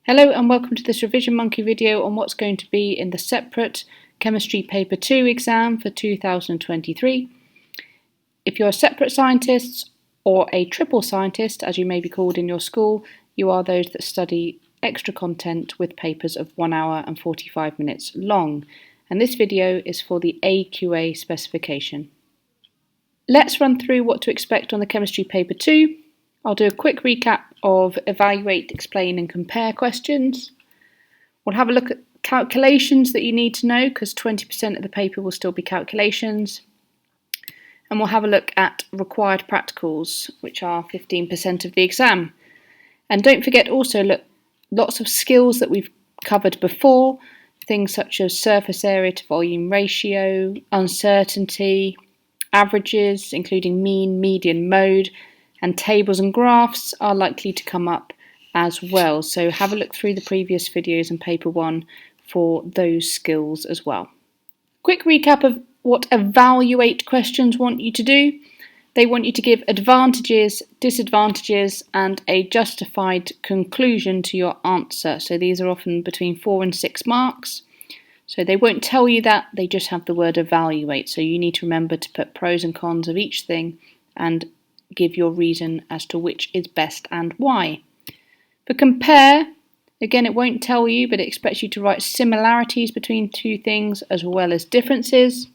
Hello and welcome to this Revision Monkey video on what's going to be in the Separate Chemistry Paper 2 exam for 2023. If you're a separate scientist or a triple scientist, as you may be called in your school, you are those that study extra content with papers of 1 hour and 45 minutes long. And this video is for the AQA specification. Let's run through what to expect on the Chemistry Paper 2. I'll do a quick recap of evaluate, explain and compare questions. We'll have a look at calculations that you need to know because 20% of the paper will still be calculations. And we'll have a look at required practicals, which are 15% of the exam. And don't forget also lots of skills that we've covered before, things such as surface area to volume ratio, uncertainty, averages, including mean, median, mode, and tables and graphs are likely to come up as well. So have a look through the previous videos in paper 1 for those skills as well. Quick recap of what evaluate questions want you to do. They want you to give advantages, disadvantages and a justified conclusion to your answer. So these are often between 4 and 6 marks. So they won't tell you that, they just have the word evaluate. So you need to remember to put pros and cons of each thing and give your reason as to which is best and why. For compare, again it won't tell you, but it expects you to write similarities between two things as well as differences.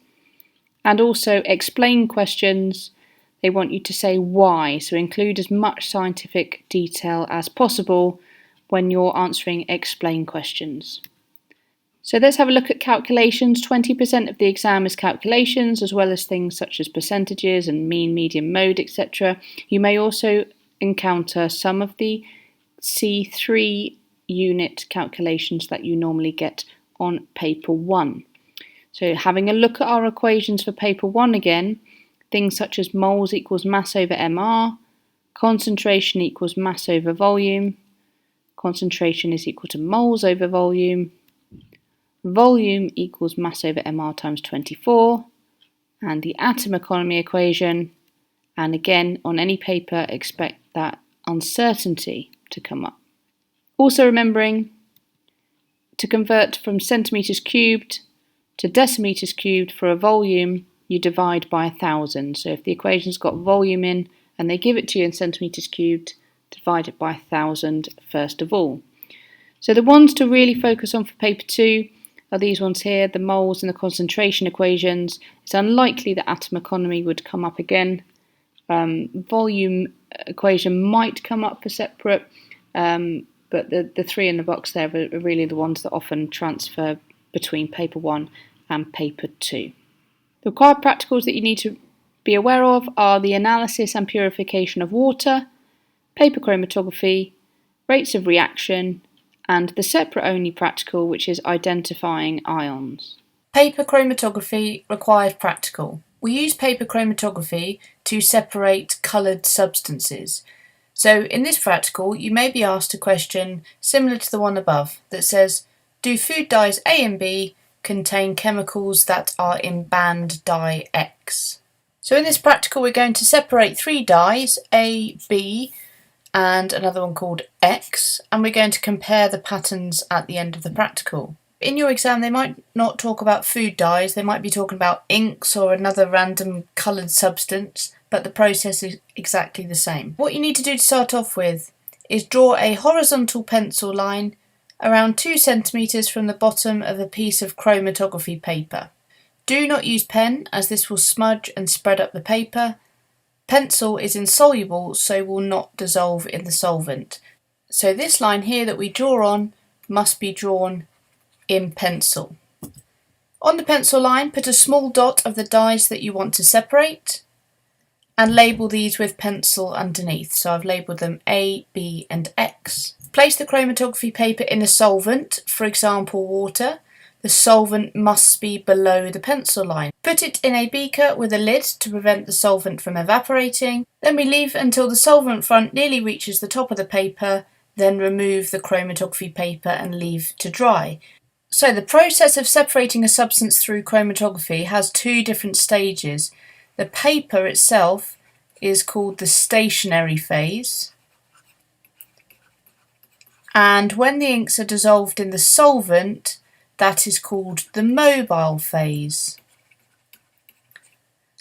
And also explain questions, they want you to say why, so include as much scientific detail as possible when you're answering explain questions. So let's have a look at calculations. 20% of the exam is calculations, as well as things such as percentages and mean, median, mode, etc. You may also encounter some of the C3 unit calculations that you normally get on paper 1. So having a look at our equations for paper 1 again, things such as moles equals mass over mR, concentration equals mass over volume, concentration is equal to moles over volume, volume equals mass over mR times 24, and the atom economy equation, and again on any paper expect that uncertainty to come up. Also remembering to convert from centimetres cubed to decimeters cubed for a volume, you divide by 1,000. So if the equation's got volume in and they give it to you in centimetres cubed, divide it by 1,000 first of all. So the ones to really focus on for paper 2 are these ones here, the moles and the concentration equations. It's unlikely that atom economy would come up again. Volume equation might come up for separate, but the three in the box there are really the ones that often transfer between paper 1 and paper 2. The required practicals that you need to be aware of are the analysis and purification of water, paper chromatography, rates of reaction, and the separate only practical, which is identifying ions. Paper chromatography required practical. We use paper chromatography to separate coloured substances. So in this practical you may be asked a question similar to the one above that says, do food dyes A and B contain chemicals that are in band dye X? So in this practical we're going to separate 3 dyes, A, B, and another one called X, and we're going to compare the patterns at the end of the practical. In your exam they might not talk about food dyes, they might be talking about inks or another random coloured substance, but the process is exactly the same. What you need to do to start off with is draw a horizontal pencil line around 2 centimetres from the bottom of a piece of chromatography paper. Do not use pen as this will smudge and spread up the paper. Pencil is insoluble, so will not dissolve in the solvent. So this line here that we draw on must be drawn in pencil. On the pencil line, put a small dot of the dyes that you want to separate and label these with pencil underneath. So I've labelled them A, B and X. Place the chromatography paper in a solvent, for example water. The solvent must be below the pencil line. Put it in a beaker with a lid to prevent the solvent from evaporating. Then we leave until the solvent front nearly reaches the top of the paper, then remove the chromatography paper and leave to dry. So the process of separating a substance through chromatography has 2 different stages. The paper itself is called the stationary phase, And when the inks are dissolved in the solvent, that is called the mobile phase.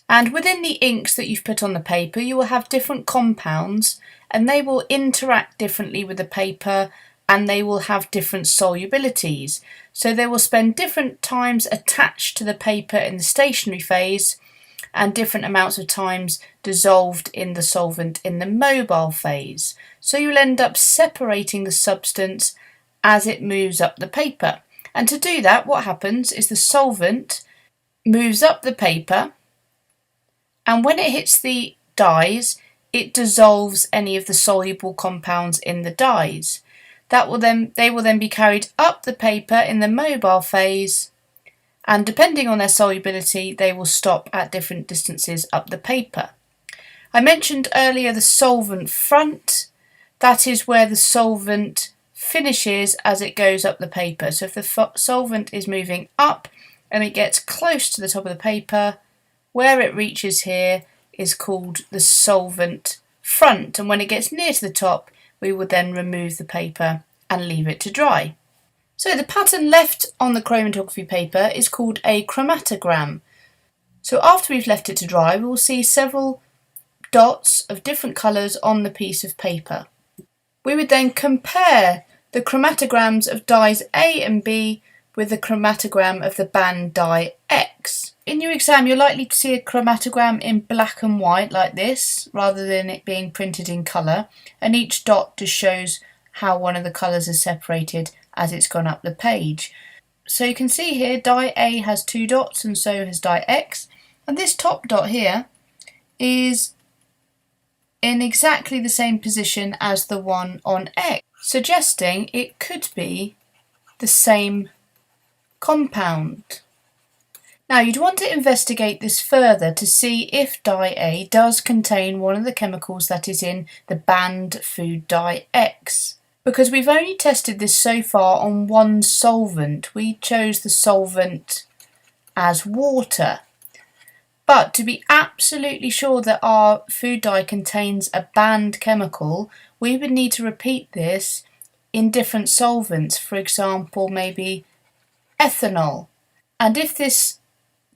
And within the inks that you've put on the paper, you will have different compounds, and they will interact differently with the paper, and they will have different solubilities. So they will spend different times attached to the paper in the stationary phase and different amounts of times dissolved in the solvent in the mobile phase. So you'll end up separating the substance as it moves up the paper. And to do that, what happens is the solvent moves up the paper, and when it hits the dyes, it dissolves any of the soluble compounds in the dyes. They will then be carried up the paper in the mobile phase, and depending on their solubility, they will stop at different distances up the paper. I mentioned earlier the solvent front. That is where the solvent finishes as it goes up the paper. So if the solvent is moving up and it gets close to the top of the paper, where it reaches here is called the solvent front, and when it gets near to the top, we will then remove the paper and leave it to dry. So the pattern left on the chromatography paper is called a chromatogram. So after we've left it to dry, we will see several dots of different colours on the piece of paper. We would then compare the chromatograms of dyes A and B with the chromatogram of the band dye X. In your exam, you're likely to see a chromatogram in black and white like this, rather than it being printed in colour, and each dot just shows how one of the colours is separated as it's gone up the page. So you can see here dye A has 2 dots and so has dye X, and this top dot here is in exactly the same position as the one on X, suggesting it could be the same compound. Now you'd want to investigate this further to see if dye A does contain one of the chemicals that is in the banned food dye X. Because we've only tested this so far on one solvent, we chose the solvent as water. But to be absolutely sure that our food dye contains a banned chemical, we would need to repeat this in different solvents, for example maybe ethanol. And if this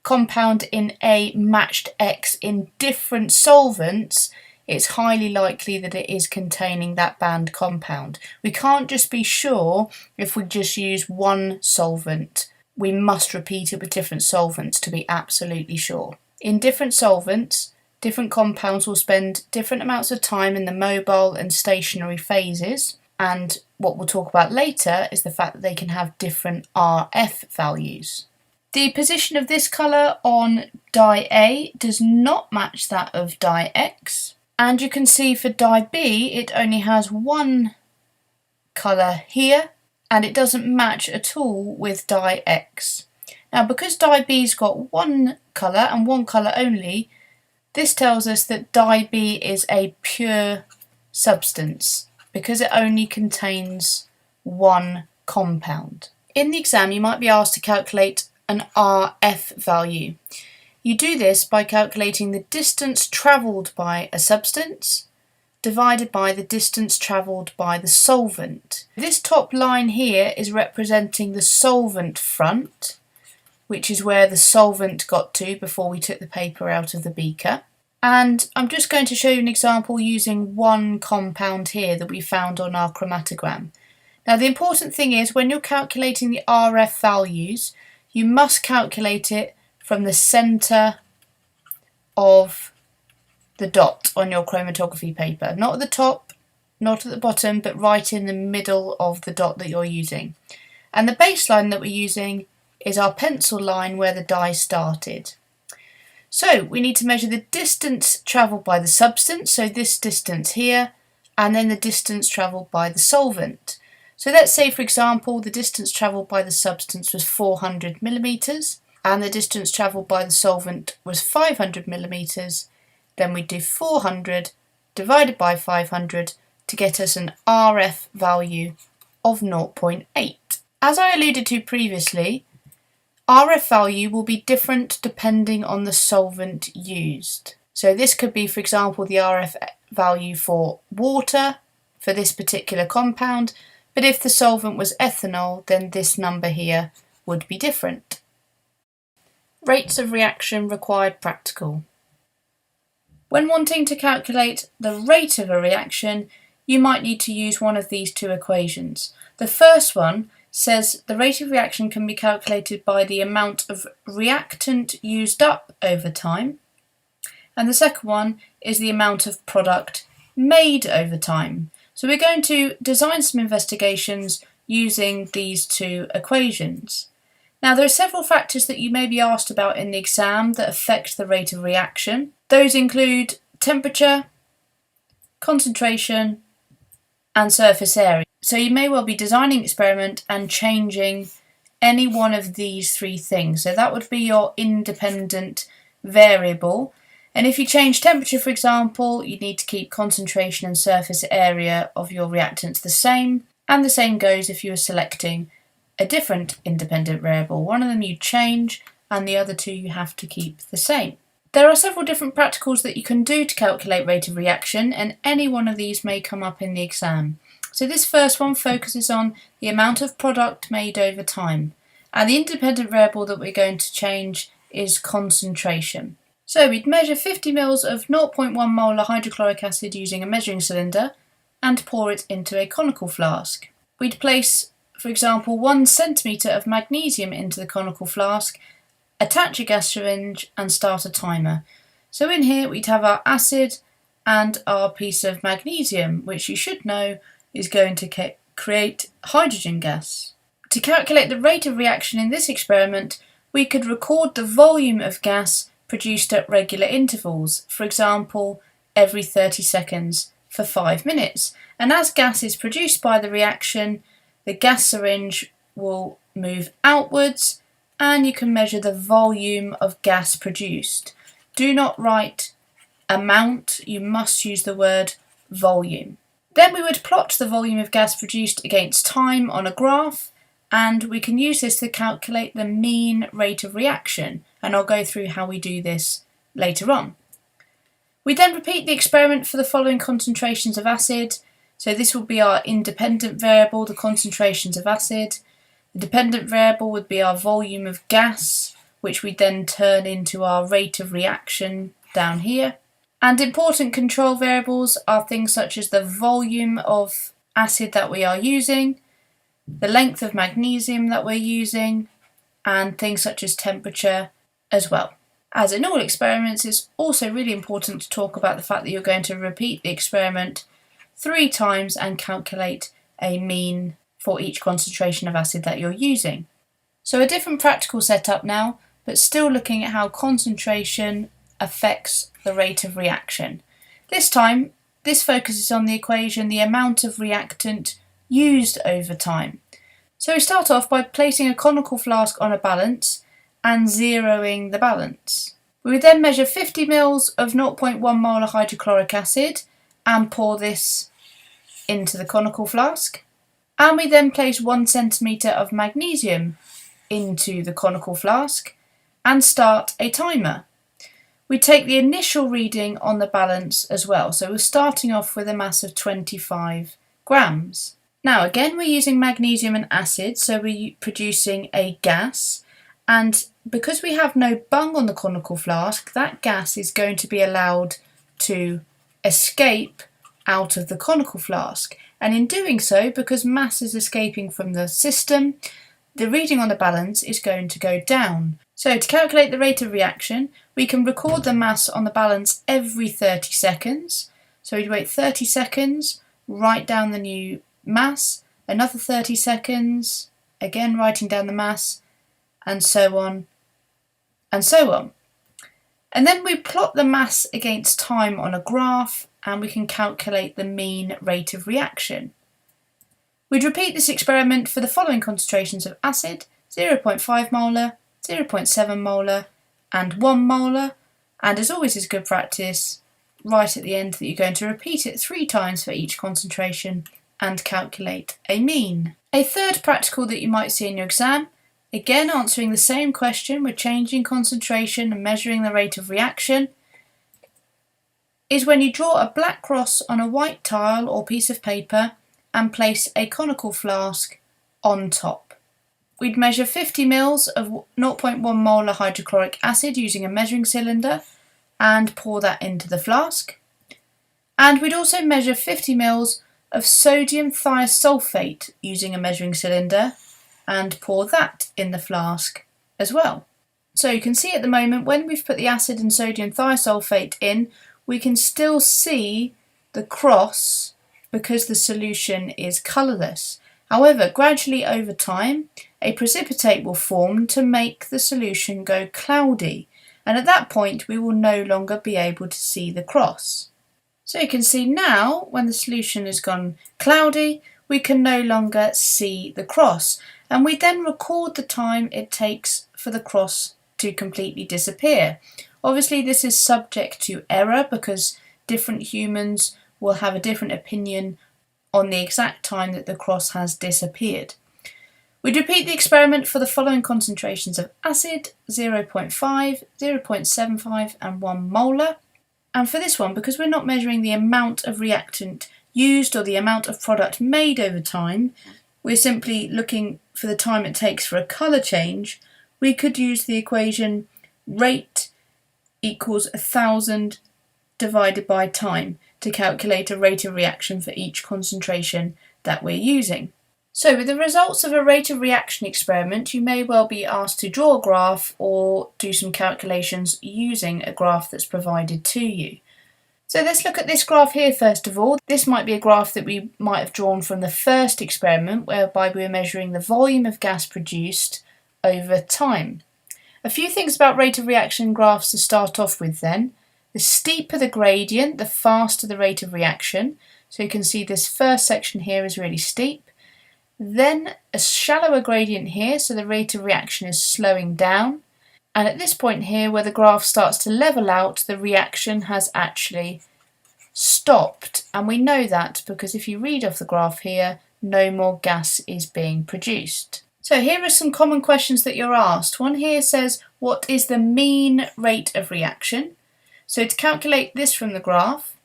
compound in A matched X in different solvents, it's highly likely that it is containing that banned compound. We can't just be sure if we just use one solvent. We must repeat it with different solvents to be absolutely sure. In different solvents, different compounds will spend different amounts of time in the mobile and stationary phases, and what we'll talk about later is the fact that they can have different RF values. The position of this colour on dye A does not match that of dye X, and you can see for dye B it only has one colour here, and it doesn't match at all with dye X. Now because dye B's got one colour and one colour only, this tells us that dye B is a pure substance because it only contains one compound. In the exam you might be asked to calculate an RF value. You do this by calculating the distance travelled by a substance divided by the distance travelled by the solvent. This top line here is representing the solvent front, which is where the solvent got to before we took the paper out of the beaker. And I'm just going to show you an example using one compound here that we found on our chromatogram. Now the important thing is when you're calculating the RF values, you must calculate it from the centre of the dot on your chromatography paper. Not at the top, not at the bottom, but right in the middle of the dot that you're using. And the baseline that we're using is our pencil line where the dye started. So we need to measure the distance travelled by the substance, so this distance here, and then the distance travelled by the solvent. So let's say, for example, the distance travelled by the substance was 400 millimetres and the distance travelled by the solvent was 500 millimetres. Then we do 400 divided by 500 to get us an RF value of 0.8. As I alluded to previously, RF value will be different depending on the solvent used. So this could be, for example, the RF value for water for this particular compound but if the solvent was ethanol, then this number here would be different. Rates of reaction required practical. When wanting to calculate the rate of a reaction, you might need to use one of these two equations. The first one says the rate of reaction can be calculated by the amount of reactant used up over time, and the second one is the amount of product made over time. So we're going to design some investigations using these two equations. Now, there are several factors that you may be asked about in the exam that affect the rate of reaction. Those include temperature, concentration, and surface area. So you may well be designing an experiment and changing any one of these three things. So that would be your independent variable. And if you change temperature, for example, you need to keep concentration and surface area of your reactants the same. And the same goes if you are selecting a different independent variable. One of them you change and the other two you have to keep the same. There are several different practicals that you can do to calculate rate of reaction, and any one of these may come up in the exam. So this first one focuses on the amount of product made over time, and the independent variable that we're going to change is concentration. So we'd measure 50 ml of 0.1 molar hydrochloric acid using a measuring cylinder and pour it into a conical flask. We'd place, for example, 1 centimetre of magnesium into the conical flask, attach a gas syringe and start a timer. So in here we'd have our acid and our piece of magnesium, which you should know is going to create hydrogen gas. To calculate the rate of reaction in this experiment, we could record the volume of gas produced at regular intervals, for example, every 30 seconds for 5 minutes. And as gas is produced by the reaction, the gas syringe will move outwards and you can measure the volume of gas produced. Do not write amount, you must use the word volume. Then we would plot the volume of gas produced against time on a graph, and we can use this to calculate the mean rate of reaction, and I'll go through how we do this later on. We then repeat the experiment for the following concentrations of acid. So this will be our independent variable, the concentrations of acid. The dependent variable would be our volume of gas, which we then turn into our rate of reaction down here. And important control variables are things such as the volume of acid that we are using, the length of magnesium that we're using, and things such as temperature as well. As in all experiments, it's also really important to talk about the fact that you're going to repeat the experiment 3 times and calculate a mean for each concentration of acid that you're using. So a different practical setup now, but still looking at how concentration affects the rate of reaction. This time, this focuses on the equation the amount of reactant used over time. So we start off by placing a conical flask on a balance and zeroing the balance. We would then measure 50 ml of 0.1 molar hydrochloric acid and pour this into the conical flask. And we then place 1 centimetre of magnesium into the conical flask and start a timer. We take the initial reading on the balance as well, so we're starting off with a mass of 25 grams. Now again we're using magnesium and acid, so we're producing a gas, and because we have no bung on the conical flask, that gas is going to be allowed to escape out of the conical flask, and in doing so, because mass is escaping from the system, the reading on the balance is going to go down. So to calculate the rate of reaction, we can record the mass on the balance every 30 seconds. So we'd wait 30 seconds, write down the new mass, another 30 seconds, again writing down the mass, and so on, and so on. And then we plot the mass against time on a graph, and we can calculate the mean rate of reaction. We'd repeat this experiment for the following concentrations of acid: 0.5 molar, 0.7 molar and 1 molar, and as always is good practice, right at the end that you're going to repeat it 3 times for each concentration and calculate a mean. A third practical that you might see in your exam, again answering the same question with changing concentration and measuring the rate of reaction, is when you draw a black cross on a white tile or piece of paper and place a conical flask on top. We'd measure 50 ml of 0.1 molar hydrochloric acid using a measuring cylinder and pour that into the flask. And we'd also measure 50 ml of sodium thiosulfate using a measuring cylinder and pour that in the flask as well. So you can see at the moment when we've put the acid and sodium thiosulfate in, we can still see the cross because the solution is colourless. However, gradually over time, a precipitate will form to make the solution go cloudy, and at that point we will no longer be able to see the cross. So you can see now, when the solution has gone cloudy, we can no longer see the cross, and we then record the time it takes for the cross to completely disappear. Obviously this is subject to error because different humans will have a different opinion on the exact time that the cross has disappeared. We'd repeat the experiment for the following concentrations of acid: 0.5, 0.75 and 1 molar. And for this one, because we're not measuring the amount of reactant used or the amount of product made over time, we're simply looking for the time it takes for a colour change. We could use the equation rate equals 1000 divided by time to calculate a rate of reaction for each concentration that we're using. So with the results of a rate of reaction experiment, you may well be asked to draw a graph or do some calculations using a graph that's provided to you. So let's look at this graph here first of all. This might be a graph that we might have drawn from the first experiment, whereby we were measuring the volume of gas produced over time. A few things about rate of reaction graphs to start off with then. The steeper the gradient, the faster the rate of reaction. So you can see this first section here is really steep. Then a shallower gradient here, so the rate of reaction is slowing down. And at this point here, where the graph starts to level out, the reaction has actually stopped. And we know that because if you read off the graph here, no more gas is being produced. So here are some common questions that you're asked. One here says, what is the mean rate of reaction? So to calculate this from the graph,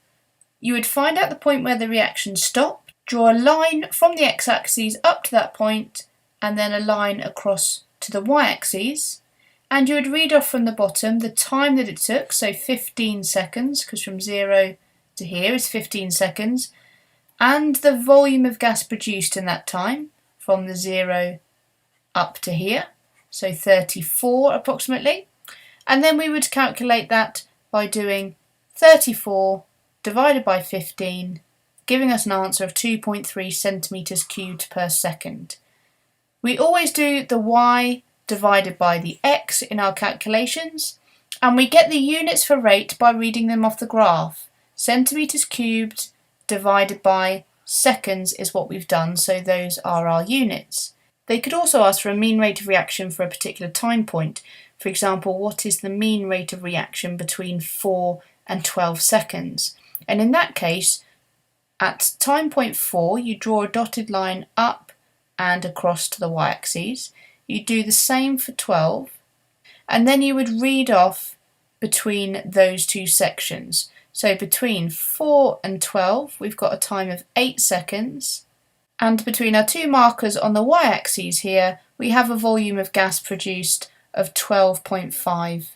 you would find out the point where the reaction stopped, draw a line from the x-axis up to that point, and then a line across to the y-axis. And you would read off from the bottom the time that it took, so 15 seconds, because from 0 to here is 15 seconds, and the volume of gas produced in that time, from the 0 up to here, so 34 approximately. And then we would calculate that by doing 34 divided by 15, giving us an answer of 2.3 centimetres cubed per second. We always do the y divided by the x in our calculations, and we get the units for rate by reading them off the graph. Centimetres cubed divided by seconds is what we've done, so those are our units. They could also ask for a mean rate of reaction for a particular time point. For example, what is the mean rate of reaction between 4 and 12 seconds? And in that case, at time point 4, you draw a dotted line up and across to the y-axis. You do the same for 12, and then you would read off between those two sections. So between 4 and 12, we've got a time of 8 seconds. And between our two markers on the y-axis here, we have a volume of gas produced of 12.5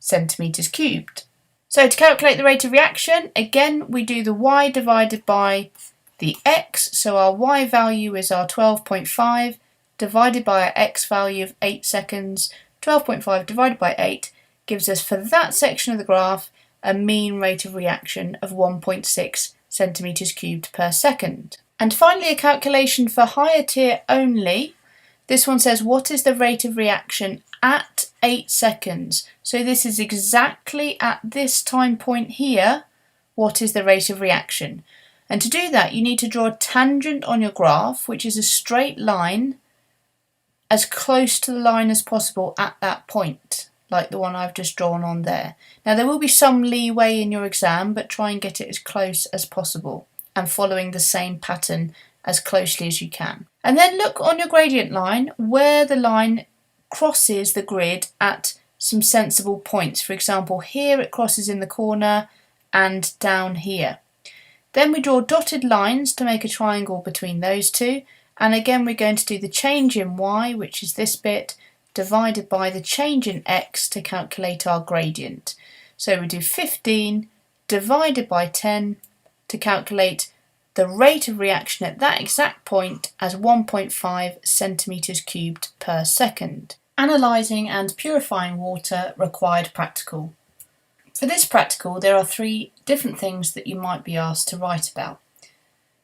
centimetres cubed. So to calculate the rate of reaction, again we do the y divided by the x, so our y value is our 12.5 divided by our x value of 8 seconds. 12.5 divided by 8 gives us, for that section of the graph, a mean rate of reaction of 1.6 centimetres cubed per second. And finally, a calculation for higher tier only. This one says, what is the rate of reaction at 8 seconds? So this is exactly at this time point here, what is the rate of reaction? And to do that, you need to draw a tangent on your graph, which is a straight line as close to the line as possible at that point, like the one I've just drawn on there. Now there will be some leeway in your exam, but try and get it as close as possible and following the same pattern as closely as you can. And then look on your gradient line where the line crosses the grid at some sensible points. For example, here it crosses in the corner and down here. Then we draw dotted lines to make a triangle between those two, and again we're going to do the change in y, which is this bit, divided by the change in x to calculate our gradient. So we do 15 divided by 10 to calculate the rate of reaction at that exact point as 1.5 centimetres cubed per second. Analysing and purifying water required practical. For this practical, there are 3 different things that you might be asked to write about.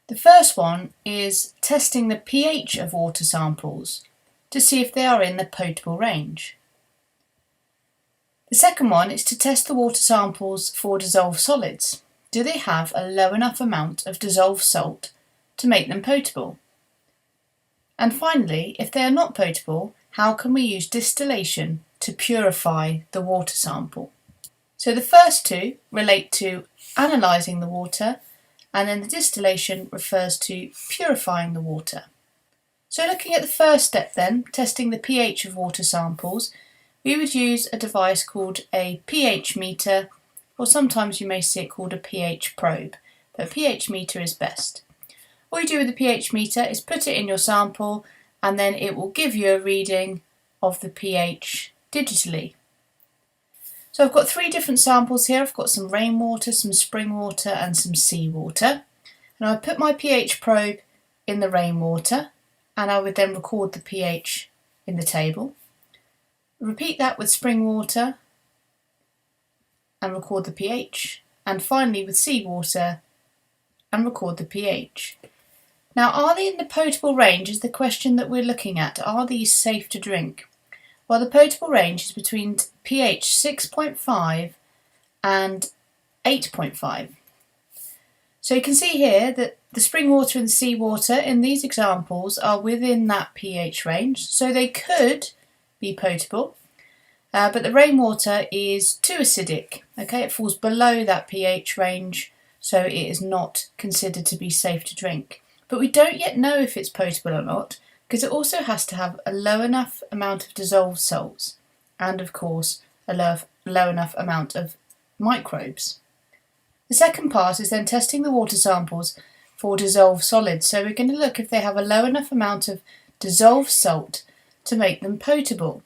The first one is testing the pH of water samples to see if they are in the potable range. The second one is to test the water samples for dissolved solids. Do they have a low enough amount of dissolved salt to make them potable? And finally, if they are not potable, how can we use distillation to purify the water sample? So the first 2 relate to analysing the water, and then the distillation refers to purifying the water. So looking at the first step then, testing the pH of water samples, we would use a device called a pH meter, or sometimes you may see it called a pH probe, but a pH meter is best. All you do with the pH meter is put it in your sample, and then it will give you a reading of the pH digitally. So I've got 3 different samples here. I've got some rainwater, some spring water and some seawater. And I put my pH probe in the rainwater, and I would then record the pH in the table. Repeat that with spring water and record the pH, and finally with seawater and record the pH. Now, are they in the potable range is the question that we're looking at. Are these safe to drink? Well, the potable range is between pH 6.5 and 8.5. So you can see here that the spring water and the seawater in these examples are within that pH range, so they could be potable, but the rainwater is too acidic. Okay, it falls below that pH range, so it is not considered to be safe to drink. But we don't yet know if it's potable or not, because it also has to have a low enough amount of dissolved salts and, of course, a low enough amount of microbes. The second part is then testing the water samples for dissolved solids. So we're going to look if they have a low enough amount of dissolved salt to make them potable.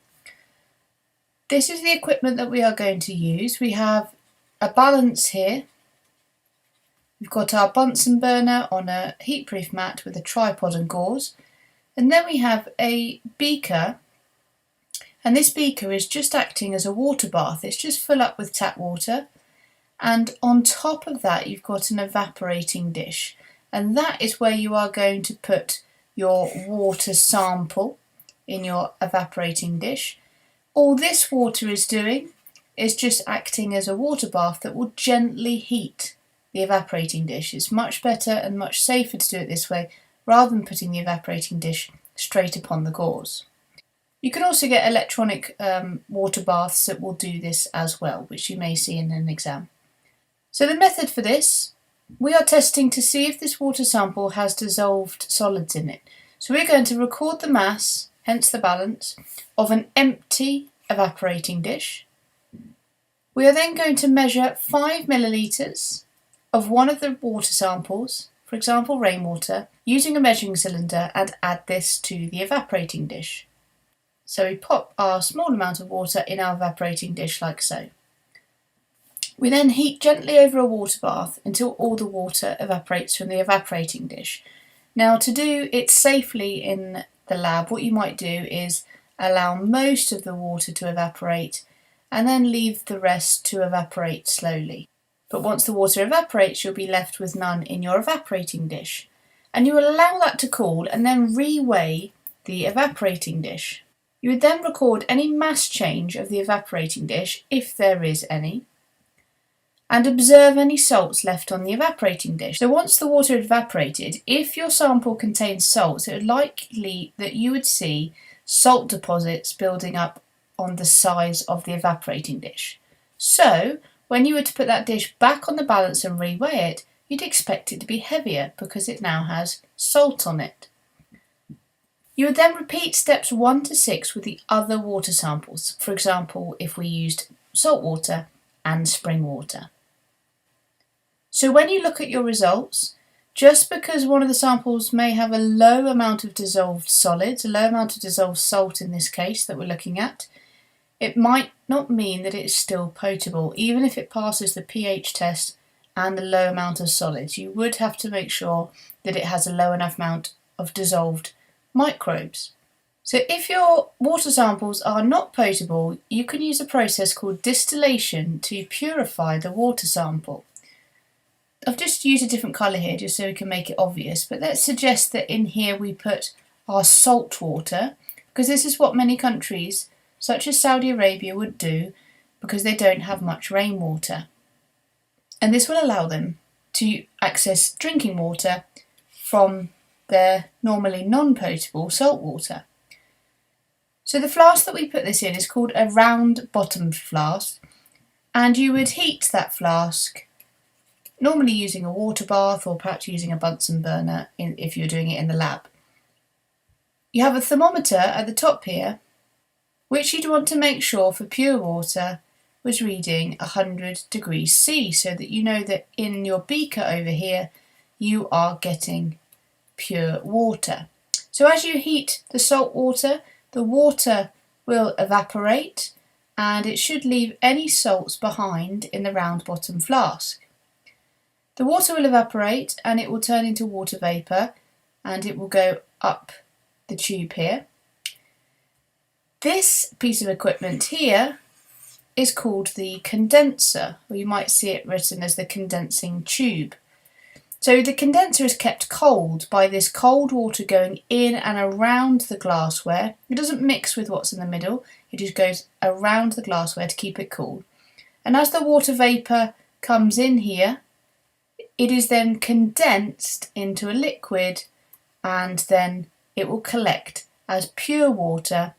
This is the equipment that we are going to use. We have a balance here. We've got our Bunsen burner on a heat-proof mat with a tripod and gauze. And then we have a beaker, and this beaker is just acting as a water bath. It's just full up with tap water, and on top of that you've got an evaporating dish, and that is where you are going to put your water sample in your evaporating dish. All this water is doing is just acting as a water bath that will gently heat the evaporating dish. It's much better and much safer to do it this way, rather than putting the evaporating dish straight upon the gauze. You can also get electronic water baths that will do this as well, which you may see in an exam. So the method for this, we are testing to see if this water sample has dissolved solids in it. So we're going to record the mass, hence the balance, of an empty evaporating dish. We are then going to measure 5 millilitres of one of the water samples, for example rainwater, using a measuring cylinder and add this to the evaporating dish. So we pop our small amount of water in our evaporating dish like so. We then heat gently over a water bath until all the water evaporates from the evaporating dish. Now, to do it safely in the lab, what you might do is allow most of the water to evaporate and then leave the rest to evaporate slowly. But once the water evaporates, you'll be left with none in your evaporating dish. And you will allow that to cool and then reweigh the evaporating dish. You would then record any mass change of the evaporating dish, if there is any, and observe any salts left on the evaporating dish. So once the water had evaporated, if your sample contains salts, it would likely that you would see salt deposits building up on the sides of the evaporating dish. So when you were to put that dish back on the balance and reweigh it, you'd expect it to be heavier because it now has salt on it. You would then repeat steps 1 to 6 with the other water samples, for example if we used salt water and spring water. So when you look at your results, just because one of the samples may have a low amount of dissolved solids, a low amount of dissolved salt in this case that we're looking at, it might not mean that it is still potable, even if it passes the pH test and the low amount of solids. You would have to make sure that it has a low enough amount of dissolved microbes. So if your water samples are not potable, you can use a process called distillation to purify the water sample. I've just used a different colour here just so we can make it obvious, but let's suggest that in here we put our salt water, because this is what many countries, such as Saudi Arabia, would do because they don't have much rainwater. And this will allow them to access drinking water from their normally non-potable salt water. So the flask that we put this in is called a round-bottomed flask, and you would heat that flask normally using a water bath or perhaps using a Bunsen burner if you're doing it in the lab. You have a thermometer at the top here, which you'd want to make sure for pure water was reading 100 degrees C, so that you know that in your beaker over here you are getting pure water. So as you heat the salt water, the water will evaporate and it should leave any salts behind in the round bottom flask. The water will evaporate and it will turn into water vapour and it will go up the tube here. This piece of equipment here is called the condenser, or you might see it written as the condensing tube. So the condenser is kept cold by this cold water going in and around the glassware. It doesn't mix with what's in the middle, it just goes around the glassware to keep it cool. And as the water vapour comes in here, it is then condensed into a liquid and then it will collect as pure water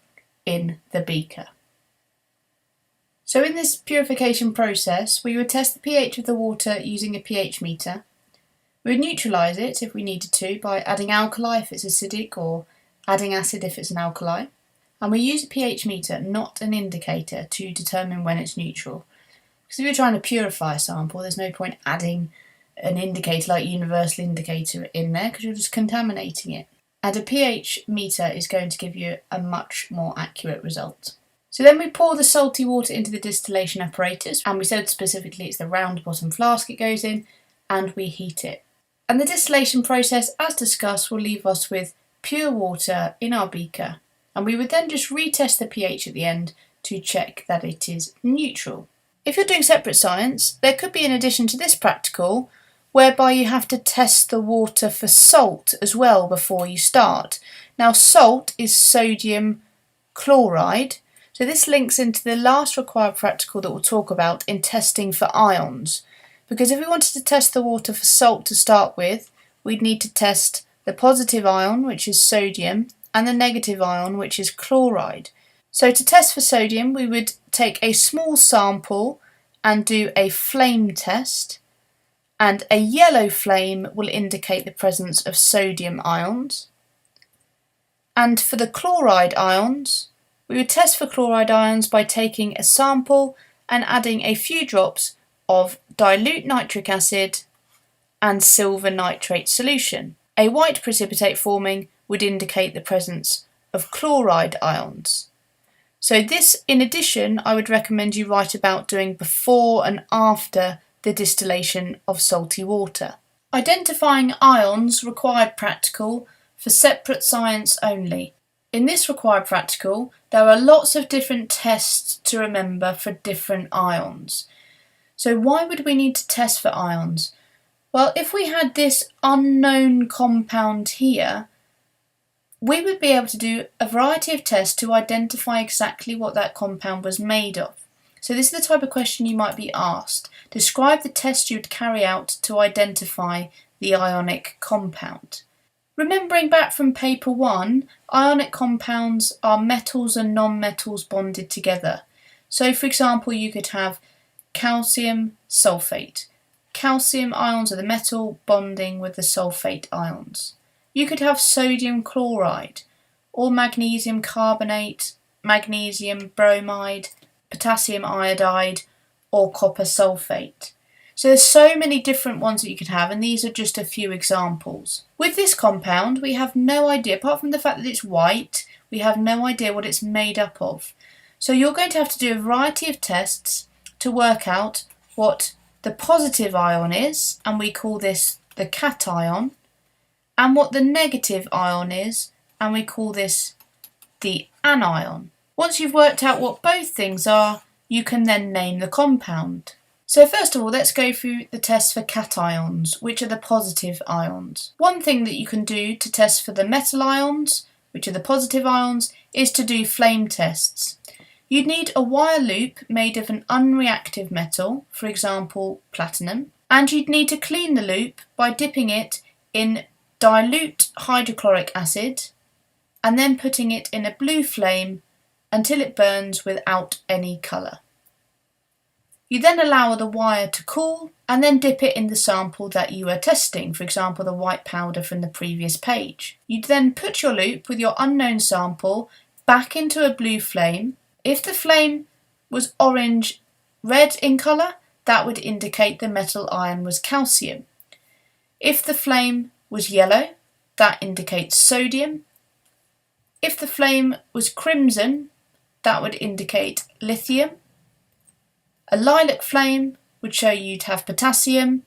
in the beaker. So in this purification process, we would test the pH of the water using a pH meter. We would neutralise it if we needed to by adding alkali if it's acidic or adding acid if it's an alkali. And we use a pH meter, not an indicator, to determine when it's neutral. Because if you're trying to purify a sample, there's no point adding an indicator like universal indicator in there because you're just contaminating it. And a pH meter is going to give you a much more accurate result. So then we pour the salty water into the distillation apparatus, and we said specifically it's the round bottom flask it goes in, and we heat it. And the distillation process, as discussed, will leave us with pure water in our beaker, and we would then just retest the pH at the end to check that it is neutral. If you're doing separate science, there could be an addition to this practical whereby you have to test the water for salt as well before you start. Now salt is sodium chloride, so this links into the last required practical that we'll talk about in testing for ions. Because if we wanted to test the water for salt to start with, we'd need to test the positive ion, which is sodium, and the negative ion, which is chloride. So to test for sodium, we would take a small sample and do a flame test, and a yellow flame will indicate the presence of sodium ions. And for the chloride ions, we would test for chloride ions by taking a sample and adding a few drops of dilute nitric acid and silver nitrate solution. A white precipitate forming would indicate the presence of chloride ions. So this, in addition, I would recommend you write about doing before and after the distillation of salty water. Identifying ions required practical for separate science only. In this required practical, there are lots of different tests to remember for different ions. So why would we need to test for ions? Well, if we had this unknown compound here, we would be able to do a variety of tests to identify exactly what that compound was made of. So this is the type of question you might be asked. Describe the test you would carry out to identify the ionic compound. Remembering back from paper 1, ionic compounds are metals and non-metals bonded together. So for example, you could have calcium sulfate. Calcium ions are the metal bonding with the sulfate ions. You could have sodium chloride, or magnesium carbonate, magnesium bromide, potassium iodide, or copper sulfate. So there's so many different ones that you could have, and these are just a few examples. With this compound, we have no idea, apart from the fact that it's white, we have no idea what it's made up of. So you're going to have to do a variety of tests to work out what the positive ion is, and we call this the cation, and what the negative ion is, and we call this the anion. Once you've worked out what both things are, you can then name the compound. So first of all, let's go through the tests for cations, which are the positive ions. One thing that you can do to test for the metal ions, which are the positive ions, is to do flame tests. You'd need a wire loop made of an unreactive metal, for example platinum, and you'd need to clean the loop by dipping it in dilute hydrochloric acid and then putting it in a blue flame until it burns without any colour. You then allow the wire to cool and then dip it in the sample that you are testing, for example the white powder from the previous page. You'd then put your loop with your unknown sample back into a blue flame. If the flame was orange-red in colour, that would indicate the metal ion was calcium. If the flame was yellow, that indicates sodium. If the flame was crimson, that would indicate lithium. A lilac flame would show you'd have potassium,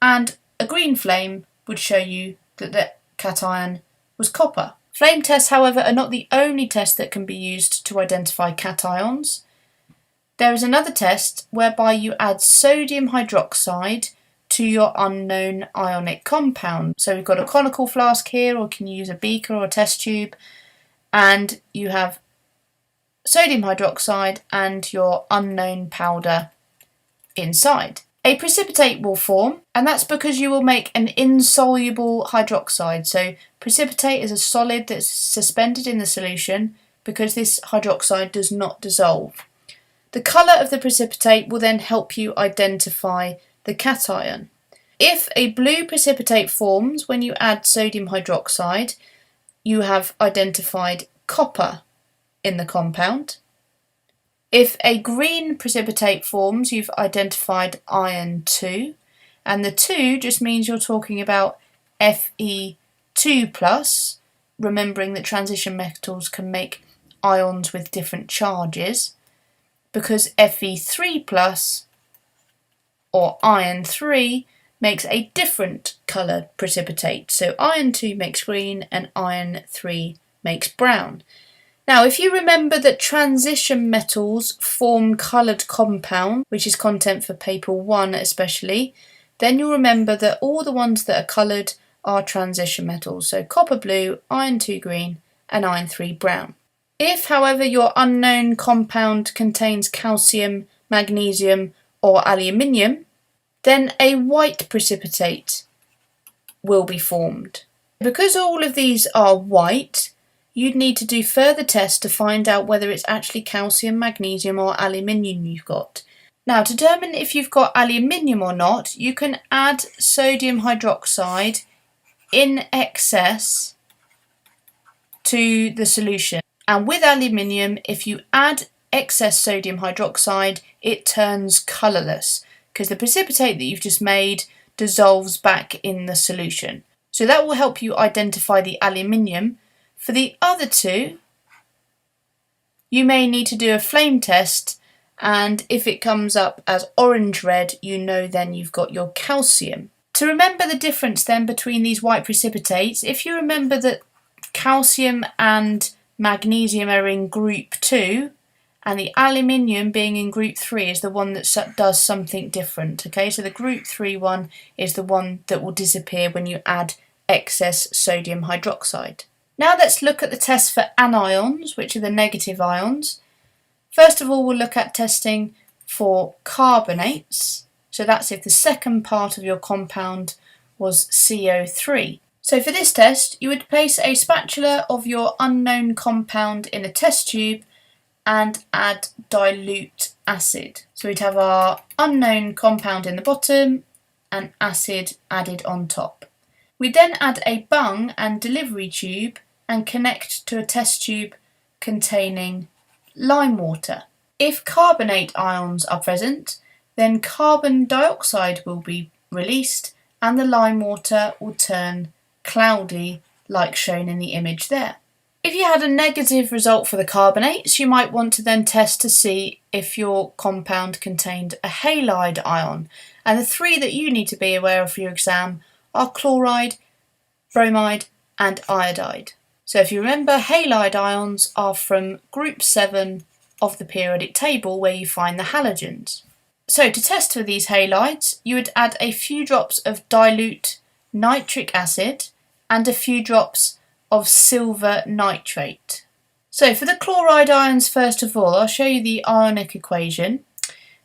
and a green flame would show you that the cation was copper. Flame tests, however, are not the only test that can be used to identify cations. There is another test whereby you add sodium hydroxide to your unknown ionic compound. So we've got a conical flask here, or you can use a beaker or a test tube, and you have sodium hydroxide and your unknown powder inside. A precipitate will form, and that's because you will make an insoluble hydroxide. So precipitate is a solid that's suspended in the solution because this hydroxide does not dissolve. The colour of the precipitate will then help you identify the cation. If a blue precipitate forms when you add sodium hydroxide, you have identified copper in the compound. If a green precipitate forms, you've identified iron 2, and the 2 just means you're talking about Fe2+, remembering that transition metals can make ions with different charges, because Fe3+, or iron 3, makes a different coloured precipitate. So iron 2 makes green and iron 3 makes brown. Now, if you remember that transition metals form coloured compound, which is content for paper 1 especially, then you'll remember that all the ones that are coloured are transition metals. So copper blue, iron 2 green and iron 3 brown. If, however, your unknown compound contains calcium, magnesium or aluminium, then a white precipitate will be formed. Because all of these are white, you'd need to do further tests to find out whether it's actually calcium, magnesium or aluminium you've got. Now, to determine if you've got aluminium or not, you can add sodium hydroxide in excess to the solution. And with aluminium, if you add excess sodium hydroxide, it turns colourless because the precipitate that you've just made dissolves back in the solution. So that will help you identify the aluminium. For the other two, you may need to do a flame test, and if it comes up as orange-red, you know then you've got your calcium. To remember the difference then between these white precipitates, if you remember that calcium and magnesium are in group 2, and the aluminium being in group 3 is the one that does something different. Okay, so the group 3 one is the one that will disappear when you add excess sodium hydroxide. Now let's look at the test for anions, which are the negative ions. First of all, we'll look at testing for carbonates. So that's if the second part of your compound was CO3. So for this test, you would place a spatula of your unknown compound in a test tube and add dilute acid. So we'd have our unknown compound in the bottom and acid added on top. We then add a bung and delivery tube and connect to a test tube containing lime water. If carbonate ions are present, then carbon dioxide will be released and the lime water will turn cloudy like shown in the image there. If you had a negative result for the carbonates, you might want to then test to see if your compound contained a halide ion. And the three that you need to be aware of for your exam are chloride, bromide and iodide. So if you remember, halide ions are from group 7 of the periodic table where you find the halogens. So to test for these halides, you would add a few drops of dilute nitric acid and a few drops of silver nitrate. So for the chloride ions, first of all, I'll show you the ionic equation.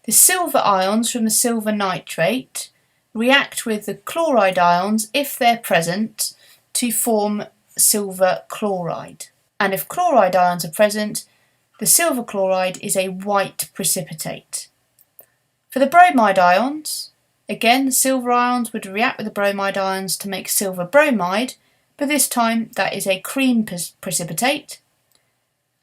The silver ions from the silver nitrate react with the chloride ions, if they're present, to form silver chloride. And if chloride ions are present, the silver chloride is a white precipitate. For the bromide ions, again, the silver ions would react with the bromide ions to make silver bromide, but this time that is a cream precipitate.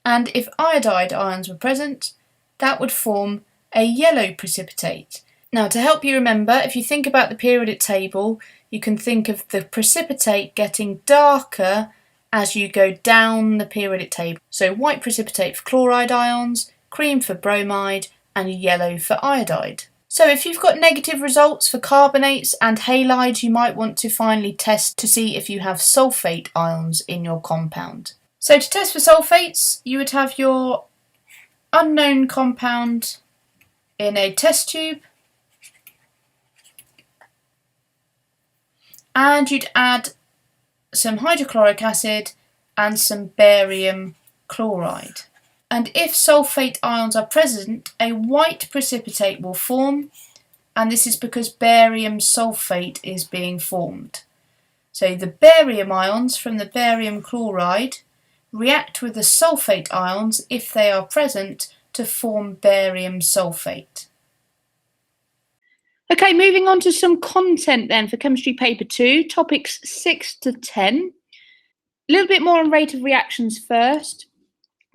And if iodide ions were present, that would form a yellow precipitate. Now, to help you remember, if you think about the periodic table, you can think of the precipitate getting darker as you go down the periodic table. So white precipitate for chloride ions, cream for bromide, and yellow for iodide. So if you've got negative results for carbonates and halides, you might want to finally test to see if you have sulfate ions in your compound. So to test for sulfates, you would have your unknown compound in a test tube, and you'd add some hydrochloric acid and some barium chloride. And if sulfate ions are present, a white precipitate will form, and this is because barium sulfate is being formed. So the barium ions from the barium chloride react with the sulfate ions, if they are present, to form barium sulfate. Okay, moving on to some content then for chemistry paper 2, topics 6 to 10. A little bit more on rate of reactions first.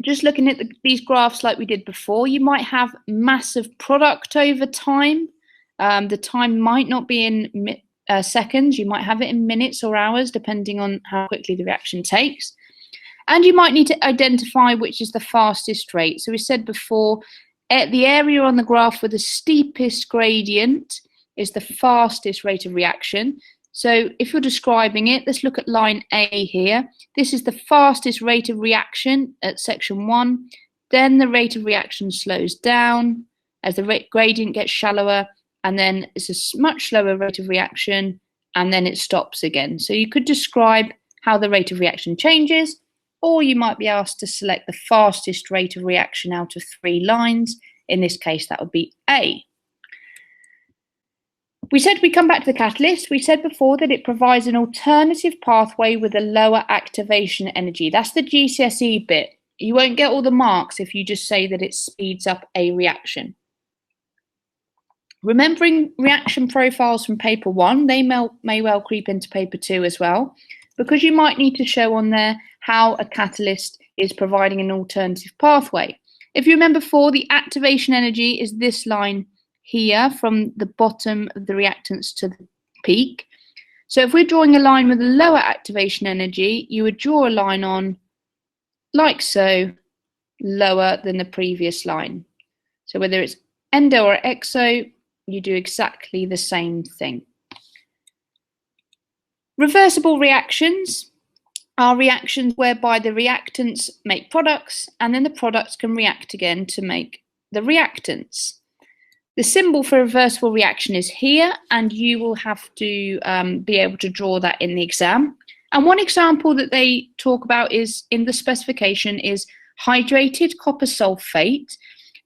Just looking at these graphs like we did before, you might have massive product over time. The time might not be in seconds, you might have it in minutes or hours, depending on how quickly the reaction takes. And you might need to identify which is the fastest rate. So we said before, the area on the graph with the steepest gradient is the fastest rate of reaction. So if you're describing it, let's look at line A here. This is the fastest rate of reaction at section 1. Then the rate of reaction slows down as the gradient gets shallower, and then it's a much slower rate of reaction, and then it stops again. So you could describe how the rate of reaction changes, or you might be asked to select the fastest rate of reaction out of 3 lines. In this case, that would be A. We said we come back to the catalyst. We said before that it provides an alternative pathway with a lower activation energy. That's the GCSE bit. You won't get all the marks if you just say that it speeds up a reaction. Remembering reaction profiles from paper 1, they may well creep into paper 2 as well, because you might need to show on there how a catalyst is providing an alternative pathway. If you remember before, the activation energy is this line here from the bottom of the reactants to the peak. So if we're drawing a line with a lower activation energy, you would draw a line on like so, lower than the previous line. So whether it's endo or exo, you do exactly the same thing. Reversible reactions are reactions whereby the reactants make products and then the products can react again to make the reactants. The symbol for reversible reaction is here, and you will have to be able to draw that in the exam. And one example that they talk about is in the specification is hydrated copper sulfate.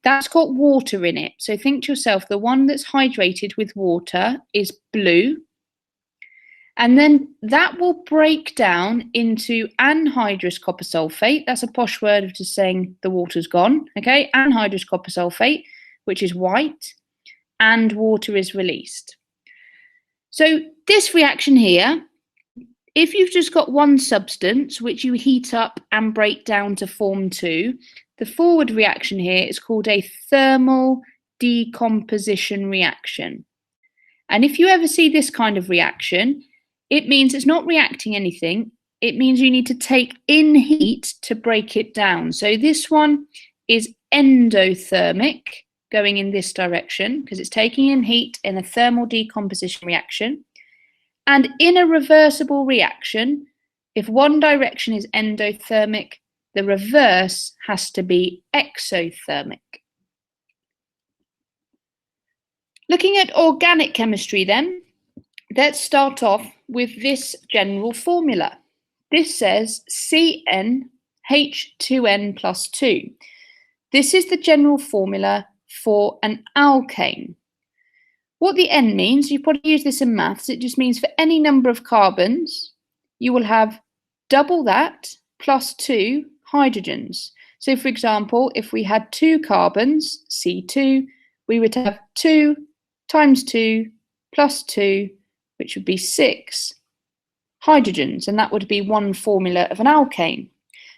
That's got water in it. So think to yourself, the one that's hydrated with water is blue. And then that will break down into anhydrous copper sulfate. That's a posh word of just saying the water's gone. Okay, anhydrous copper sulfate, which is white, and water is released. So this reaction here, if you've just got one substance which you heat up and break down to form 2, the forward reaction here is called a thermal decomposition reaction. And if you ever see this kind of reaction, it means it's not reacting anything. It means you need to take in heat to break it down. So this one is endothermic, going in this direction, because it's taking in heat in a thermal decomposition reaction. And in a reversible reaction, if one direction is endothermic, the reverse has to be exothermic. Looking at organic chemistry then, let's start off with this general formula. This says CnH2n plus 2. This is the general formula for an alkane. What the N means, you probably use this in maths, it just means for any number of carbons, you will have double that plus 2 hydrogens. So for example, if we had 2 carbons, C2, we would have 2 times 2 plus 2, which would be 6 hydrogens, and that would be one formula of an alkane.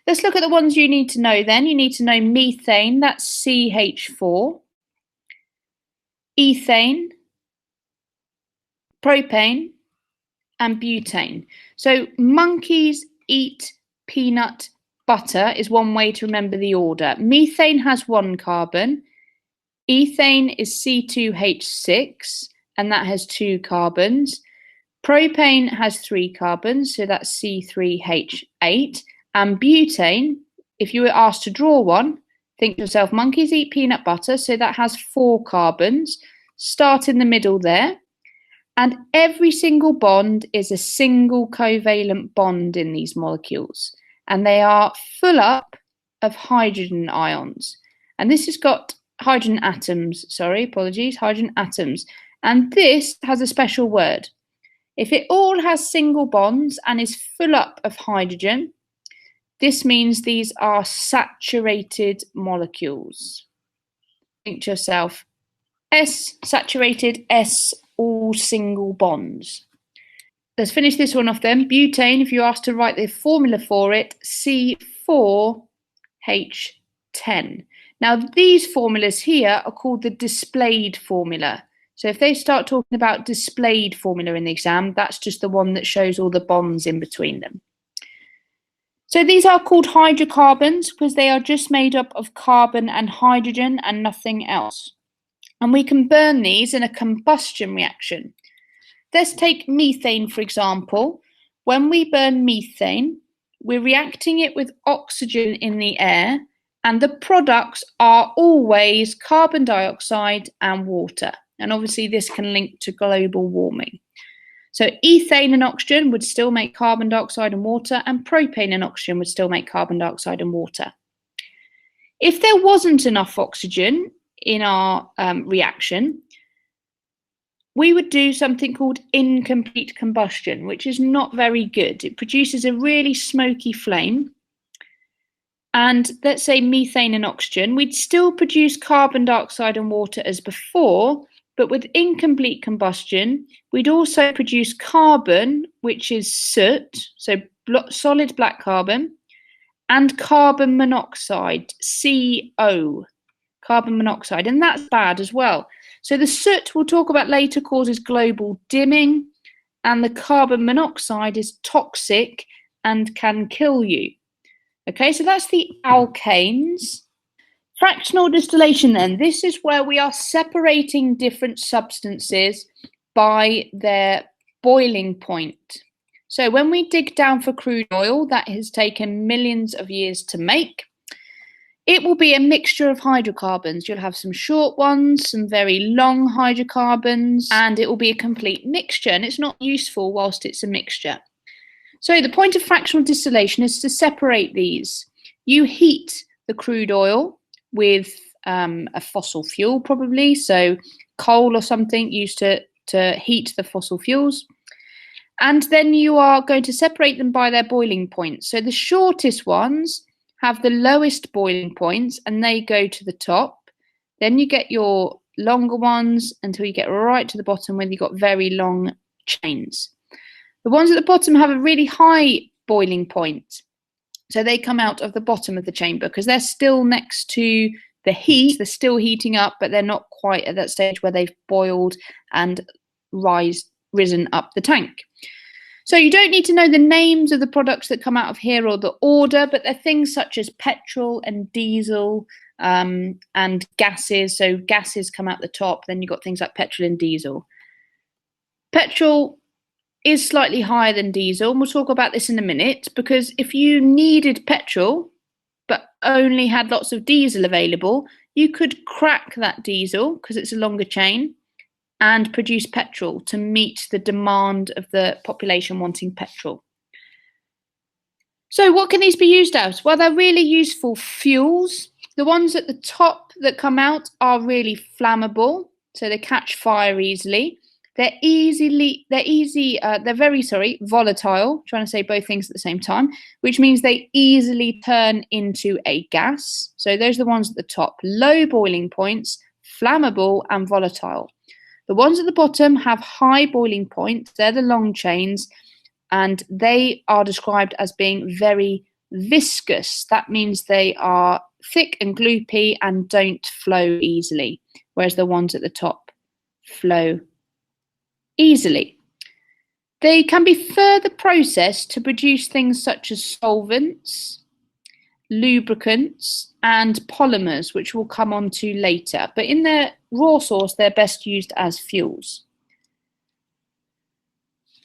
Let's look at the ones you need to know then. You need to know methane, that's CH4, ethane, propane, and butane. So monkeys eat peanut butter is one way to remember the order. Methane has 1 carbon, ethane is C2H6, and that has 2 carbons. Propane has 3 carbons, so that's C3H8. And butane, if you were asked to draw one, think to yourself, monkeys eat peanut butter, so that has 4 carbons. Start in the middle there. And every single bond is a single covalent bond in these molecules. And they are full up of hydrogen ions. And this has got hydrogen atoms, hydrogen atoms. And this has a special word. If it all has single bonds and is full up of hydrogen, this means these are saturated molecules. Think to yourself, S saturated, S all single bonds. Let's finish this one off then. Butane, if you're asked to write the formula for it, C4H10. Now these formulas here are called the displayed formula. So if they start talking about displayed formula in the exam, that's just the one that shows all the bonds in between them. So these are called hydrocarbons because they are just made up of carbon and hydrogen and nothing else. And we can burn these in a combustion reaction. Let's take methane, for example. When we burn methane, we're reacting it with oxygen in the air, and the products are always carbon dioxide and water. And obviously this can link to global warming. So ethane and oxygen would still make carbon dioxide and water, and propane and oxygen would still make carbon dioxide and water. If there wasn't enough oxygen in our reaction, we would do something called incomplete combustion, which is not very good. It produces a really smoky flame. And let's say methane and oxygen, we'd still produce carbon dioxide and water as before, but with incomplete combustion, we'd also produce carbon, which is soot, so solid black carbon, and carbon monoxide, CO, carbon monoxide, and that's bad as well. So the soot we'll talk about later causes global dimming, and the carbon monoxide is toxic and can kill you. Okay, so that's the alkanes. Fractional distillation then, this is where we are separating different substances by their boiling point. So when we dig down for crude oil, that has taken millions of years to make, it will be a mixture of hydrocarbons. You'll have some short ones, some very long hydrocarbons, and it will be a complete mixture, and it's not useful whilst it's a mixture. So the point of fractional distillation is to separate these. You heat the crude oil with a fossil fuel probably, so coal or something used to heat the fossil fuels. And then you are going to separate them by their boiling points. So the shortest ones have the lowest boiling points and they go to the top. Then you get your longer ones until you get right to the bottom where you've got very long chains. The ones at the bottom have a really high boiling point. So they come out of the bottom of the chamber because they're still next to the heat, they're still heating up, but they're not quite at that stage where they've boiled and risen up the tank. So you don't need to know the names of the products that come out of here or the order, but they're things such as petrol and diesel and gases. So gases come out the top, then you've got things like petrol and diesel. Petrol is slightly higher than diesel, and we'll talk about this in a minute, because if you needed petrol but only had lots of diesel available, you could crack that diesel, because it's a longer chain, and produce petrol to meet the demand of the population wanting petrol. So what can these be used as? Well, they're really useful fuels. The ones at the top that come out are really flammable, so they catch fire easily. They're very volatile, trying to say both things at the same time, which means they easily turn into a gas. So those are the ones at the top, low boiling points, flammable and volatile. The ones at the bottom have high boiling points, they're the long chains, and they are described as being very viscous. That means they are thick and gloopy and don't flow easily, whereas the ones at the top flow easily. They can be further processed to produce things such as solvents, lubricants, and polymers, which we'll come on to later. But in their raw source, they're best used as fuels.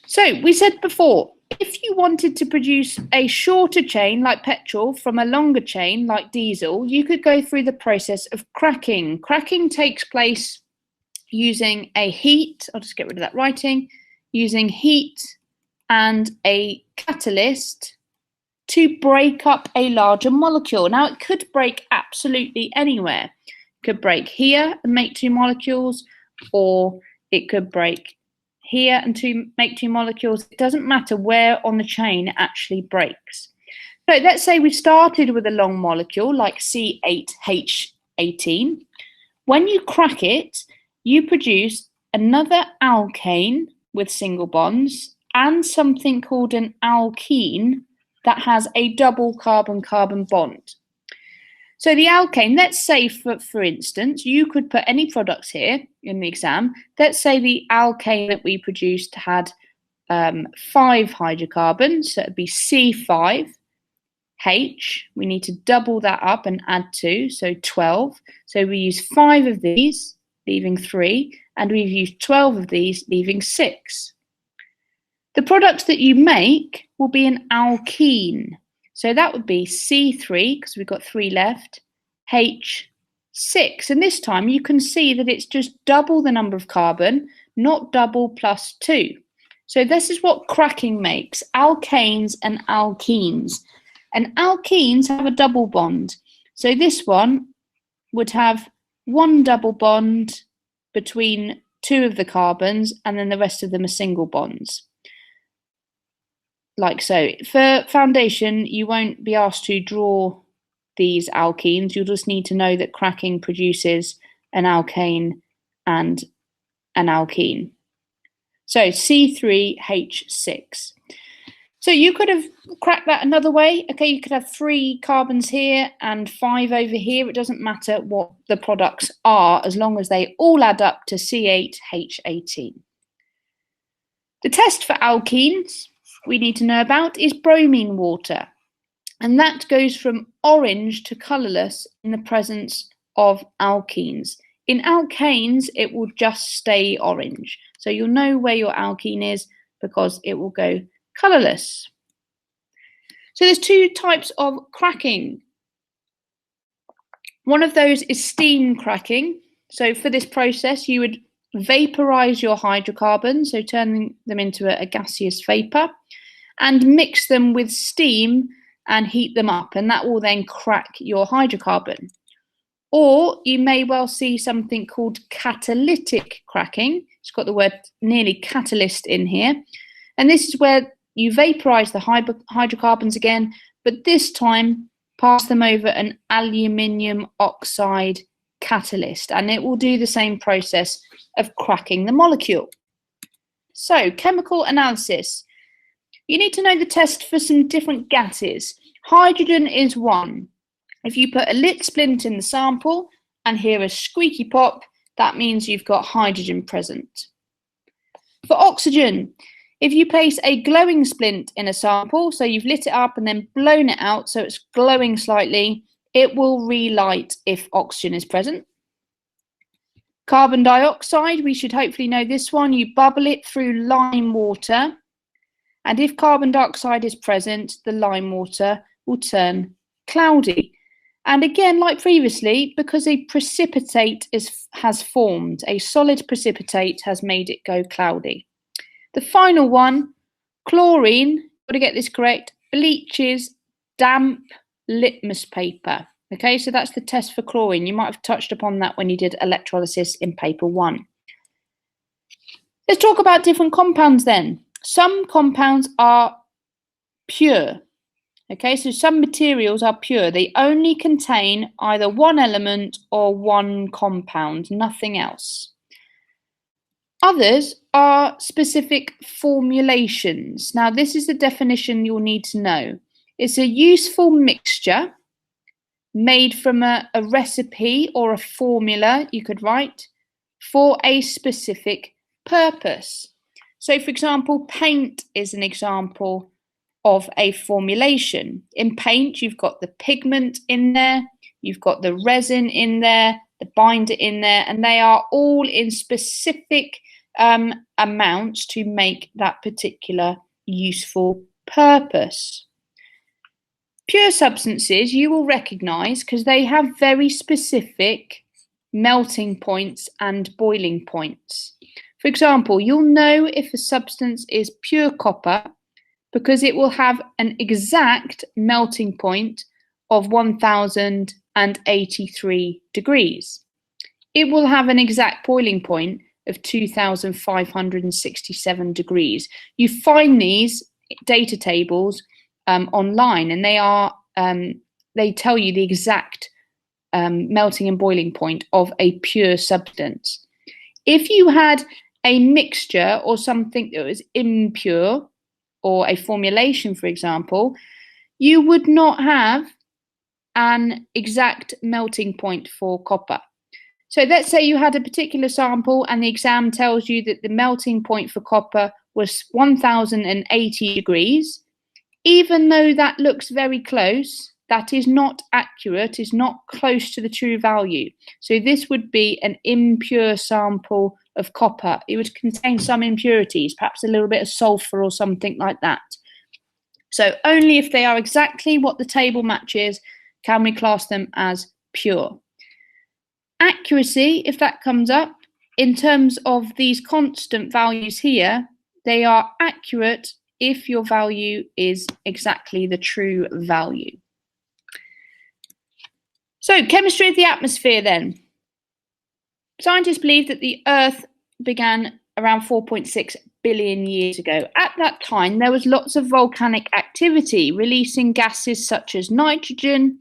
So we said before, if you wanted to produce a shorter chain like petrol from a longer chain like diesel, you could go through the process of cracking. Cracking takes place using a heat, I'll just get rid of that writing, using heat and a catalyst to break up a larger molecule. Now, it could break absolutely anywhere. It could break here and make two molecules, or it could break here and make two molecules. It doesn't matter where on the chain it actually breaks. So let's say we started with a long molecule like C8H18. When you crack it, you produce another alkane with single bonds and something called an alkene that has a double carbon-carbon bond. So the alkane, let's say for instance, you could put any products here in the exam. Let's say the alkane that we produced had 5 hydrocarbons, so it would be C5H. We need to double that up and add 2, so 12. So we use 5 of these, leaving 3, and we've used 12 of these, leaving 6. The product that you make will be an alkene. So that would be C3, because we've got 3 left, H6. And this time you can see that it's just double the number of carbon, not double plus 2. So this is what cracking makes, alkanes and alkenes. And alkenes have a double bond. So this one would have 1 double bond between 2 of the carbons, and then the rest of them are single bonds. Like so. For foundation, you won't be asked to draw these alkenes. You'll just need to know that cracking produces an alkane and an alkene. So C3H6. So you could have cracked that another way. Okay, you could have 3 carbons here and 5 over here. It doesn't matter what the products are, as long as they all add up to C8H18. The test for alkenes we need to know about is bromine water, and that goes from orange to colourless in the presence of alkenes. In alkanes, it will just stay orange, so you'll know where your alkene is because it will go colourless. So there's 2 types of cracking. One of those is steam cracking. So for this process, you would vaporize your hydrocarbons, so turning them into a gaseous vapor, and mix them with steam and heat them up, and that will then crack your hydrocarbon. Or you may well see something called catalytic cracking. It's got the word nearly catalyst in here, and this is where you vaporize the hydrocarbons again, but this time pass them over an aluminium oxide catalyst, and it will do the same process of cracking the molecule. So, chemical analysis. You need to know the test for some different gases. Hydrogen is one. If you put a lit splint in the sample and hear a squeaky pop, that means you've got hydrogen present. For oxygen, if you place a glowing splint in a sample, so you've lit it up and then blown it out so it's glowing slightly, it will relight if oxygen is present. Carbon dioxide, we should hopefully know this one. You bubble it through lime water, and if carbon dioxide is present, the lime water will turn cloudy. And again, like previously, because a precipitate has formed, a solid precipitate has made it go cloudy. The final one, chlorine, got to get this correct, bleaches damp litmus paper. Okay, so that's the test for chlorine. You might have touched upon that when you did electrolysis in paper 1. Let's talk about different compounds then. Some compounds are pure. Okay, so some materials are pure. They only contain either one element or one compound, nothing else. Others are specific formulations. Now, this is the definition you'll need to know. It's a useful mixture made from a recipe or a formula, you could write, for a specific purpose. So, for example, paint is an example of a formulation. In paint, you've got the pigment in there, you've got the resin in there, the binder in there, and they are all in specific amounts to make that particular useful purpose. Pure substances you will recognise because they have very specific melting points and boiling points. For example, you'll know if a substance is pure copper because it will have an exact melting point of 1083 degrees. It will have an exact boiling point of 2567 degrees. You find these data tables online, and they tell you the exact melting and boiling point of a pure substance. If you had a mixture or something that was impure, or a formulation, for example, you would not have an exact melting point for copper. So let's say you had a particular sample and the exam tells you that the melting point for copper was 1080 degrees. Even though that looks very close, that is not accurate, is not close to the true value. So this would be an impure sample of copper. It would contain some impurities, perhaps a little bit of sulfur or something like that. So only if they are exactly what the table matches can we class them as pure. Accuracy, if that comes up, in terms of these constant values here, they are accurate if your value is exactly the true value. So, chemistry of the atmosphere then. Scientists believe that the Earth began around 4.6 billion years ago. At that time, there was lots of volcanic activity, releasing gases such as nitrogen,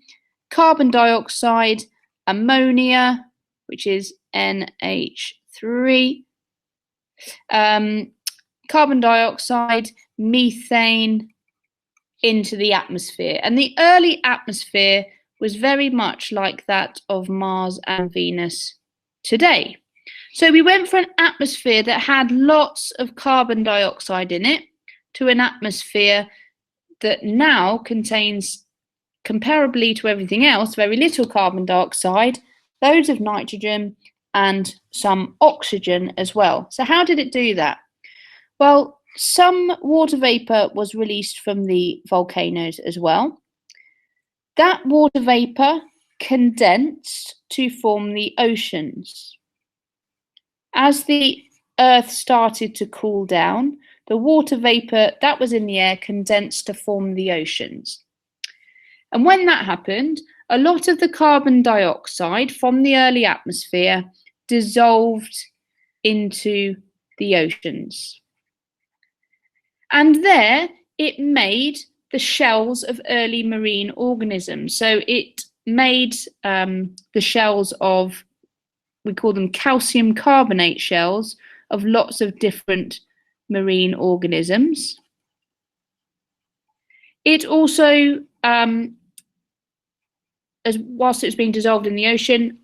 carbon dioxide, ammonia, which is NH3, carbon dioxide, methane into the atmosphere. And the early atmosphere was very much like that of Mars and Venus today. So we went from an atmosphere that had lots of carbon dioxide in it to an atmosphere that now contains, comparably to everything else, very little carbon dioxide, loads of nitrogen and some oxygen as well. So how did it do that? Well, some water vapor was released from the volcanoes as well. That water vapor condensed to form the oceans. As the Earth started to cool down, the water vapor that was in the air condensed to form the oceans. And when that happened, a lot of the carbon dioxide from the early atmosphere dissolved into the oceans. And there it made the shells of early marine organisms. So it made the shells of, we call them calcium carbonate shells, of lots of different marine organisms. It also whilst it was being dissolved in the ocean,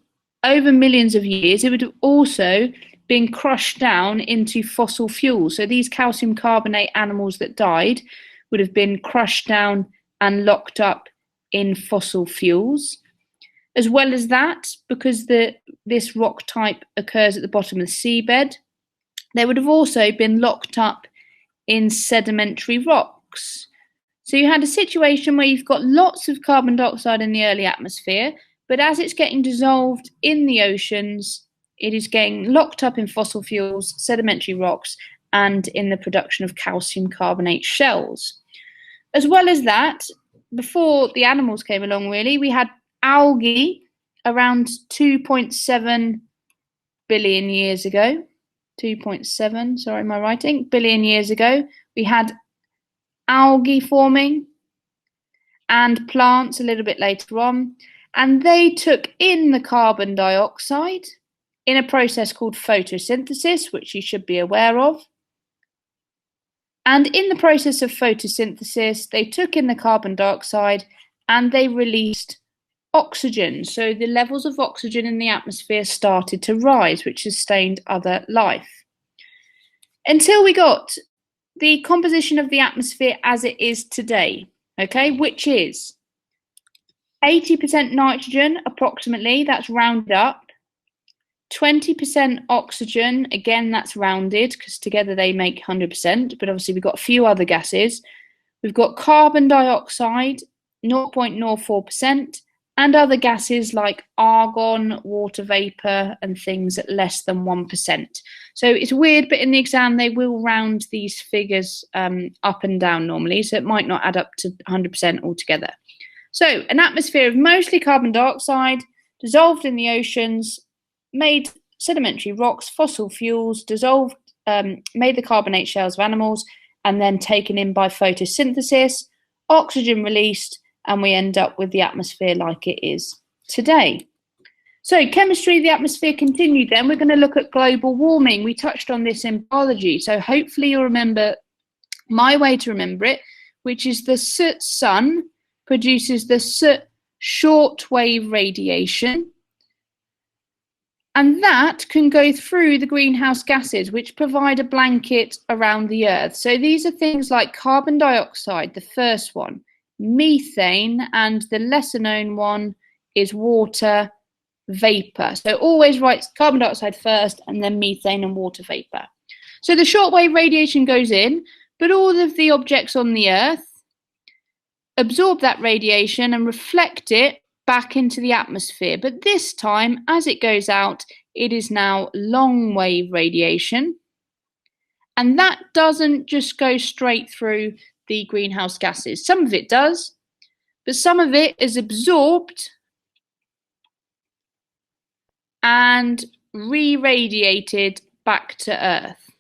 over millions of years, it would have also been crushed down into fossil fuels. So these calcium carbonate animals that died would have been crushed down and locked up in fossil fuels. As well as that, because this rock type occurs at the bottom of the seabed, they would have also been locked up in sedimentary rocks. So you had a situation where you've got lots of carbon dioxide in the early atmosphere, but as it's getting dissolved in the oceans, it is getting locked up in fossil fuels, sedimentary rocks, and in the production of calcium carbonate shells. As well as that, before the animals came along, really, we had algae around 2.7 billion years ago. 2.7, sorry, am I writing? Billion years ago. We had algae forming and plants a little bit later on, and they took in the carbon dioxide in a process called photosynthesis, which you should be aware of. And in the process of photosynthesis, they took in the carbon dioxide and they released oxygen. So the levels of oxygen in the atmosphere started to rise, which sustained other life. Until we got the composition of the atmosphere as it is today, okay, which is 80% nitrogen, approximately, that's rounded up. 20% oxygen, again, that's rounded because together they make 100%, but obviously we've got a few other gases. We've got carbon dioxide, 0.04%, and other gases like argon, water vapor, and things at less than 1%. So it's weird, but in the exam they will round these figures up and down normally, so it might not add up to 100% altogether. So an atmosphere of mostly carbon dioxide, dissolved in the oceans, made sedimentary rocks, fossil fuels, dissolved, made the carbonate shells of animals, and then taken in by photosynthesis, oxygen released, and we end up with the atmosphere like it is today. So chemistry of the atmosphere continued then. We're going to look at global warming. We touched on this in biology, so hopefully you'll remember my way to remember it, which is the soot sun produces the soot shortwave radiation. And that can go through the greenhouse gases, which provide a blanket around the Earth. So these are things like carbon dioxide, the first one, methane, and the lesser known one is water vapor. So always write carbon dioxide first and then methane and water vapor. So the shortwave radiation goes in, but all of the objects on the Earth absorb that radiation and reflect it back into the atmosphere, but this time as it goes out it is now long wave radiation, and that doesn't just go straight through the greenhouse gases. Some of it does, but some of it is absorbed and re-radiated back to Earth.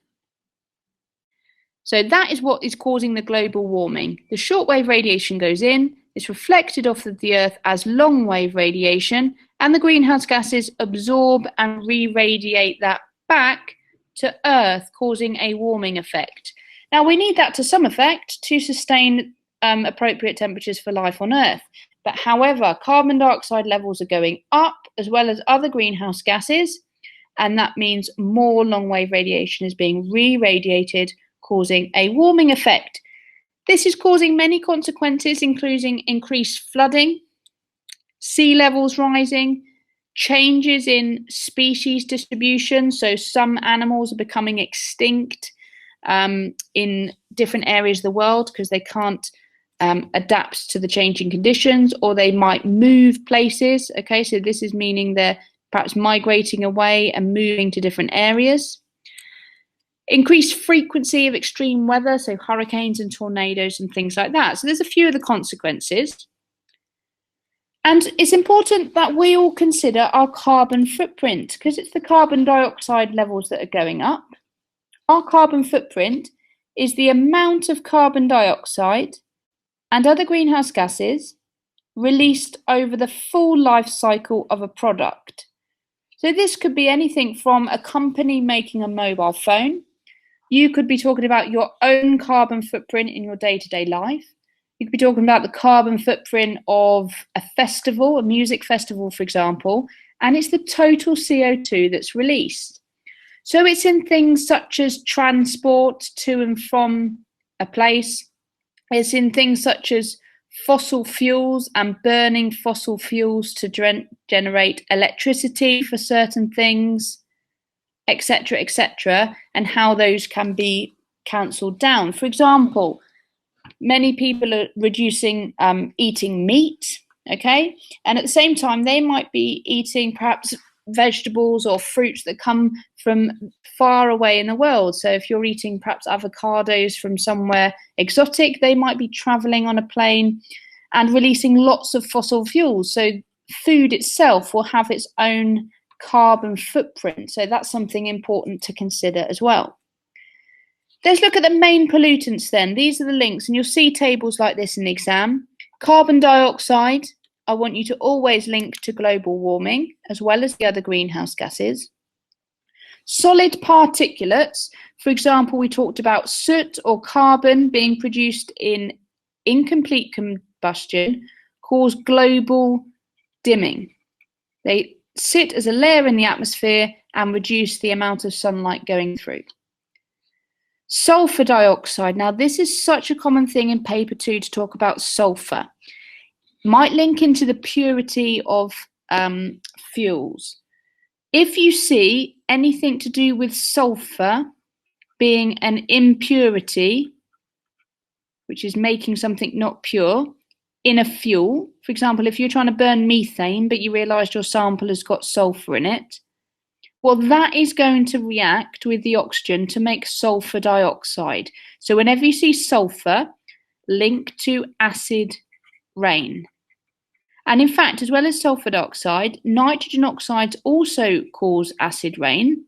So that is what is causing the global warming. The shortwave radiation goes in, it's reflected off of the Earth as long wave radiation, and the greenhouse gases absorb and re-radiate that back to Earth, causing a warming effect. Now we need that to some effect to sustain appropriate temperatures for life on Earth. But however, carbon dioxide levels are going up as well as other greenhouse gases, and that means more long wave radiation is being re-radiated, causing a warming effect. This is causing many consequences, including increased flooding, sea levels rising, changes in species distribution. So some animals are becoming extinct in different areas of the world because they can't adapt to the changing conditions, or they might move places. Okay, so this is meaning they're perhaps migrating away and moving to different areas. Increased frequency of extreme weather, so hurricanes and tornadoes and things like that. So there's a few of the consequences. And it's important that we all consider our carbon footprint, because it's the carbon dioxide levels that are going up. Our carbon footprint is the amount of carbon dioxide and other greenhouse gases released over the full life cycle of a product. So this could be anything from a company making a mobile phone. You could be talking about your own carbon footprint in your day-to-day life. You could be talking about the carbon footprint of a festival, a music festival, for example, and it's the total CO2 that's released. So it's in things such as transport to and from a place. It's in things such as fossil fuels and burning fossil fuels to generate electricity for certain things, etc., and how those can be cancelled down. For example, many people are reducing eating meat, okay? And at the same time, they might be eating perhaps vegetables or fruits that come from far away in the world. So if you're eating perhaps avocados from somewhere exotic, they might be traveling on a plane and releasing lots of fossil fuels. So food itself will have its own carbon footprint. So that's something important to consider as well. Let's look at the main pollutants then. These are the links, and you'll see tables like this in the exam. Carbon dioxide, I want you to always link to global warming, as well as the other greenhouse gases. Solid particulates, for example, we talked about soot or carbon being produced in incomplete combustion, cause global dimming. They sit as a layer in the atmosphere and reduce the amount of sunlight going through. Sulfur dioxide. Now, this is such a common thing in paper 2 to talk about sulfur. Might link into the purity of fuels. If you see anything to do with sulfur being an impurity, which is making something not pure, in a fuel, for example, if you're trying to burn methane, but you realised your sample has got sulfur in it, well, that is going to react with the oxygen to make sulfur dioxide. So whenever you see sulfur, link to acid rain. And in fact, as well as sulfur dioxide, nitrogen oxides also cause acid rain.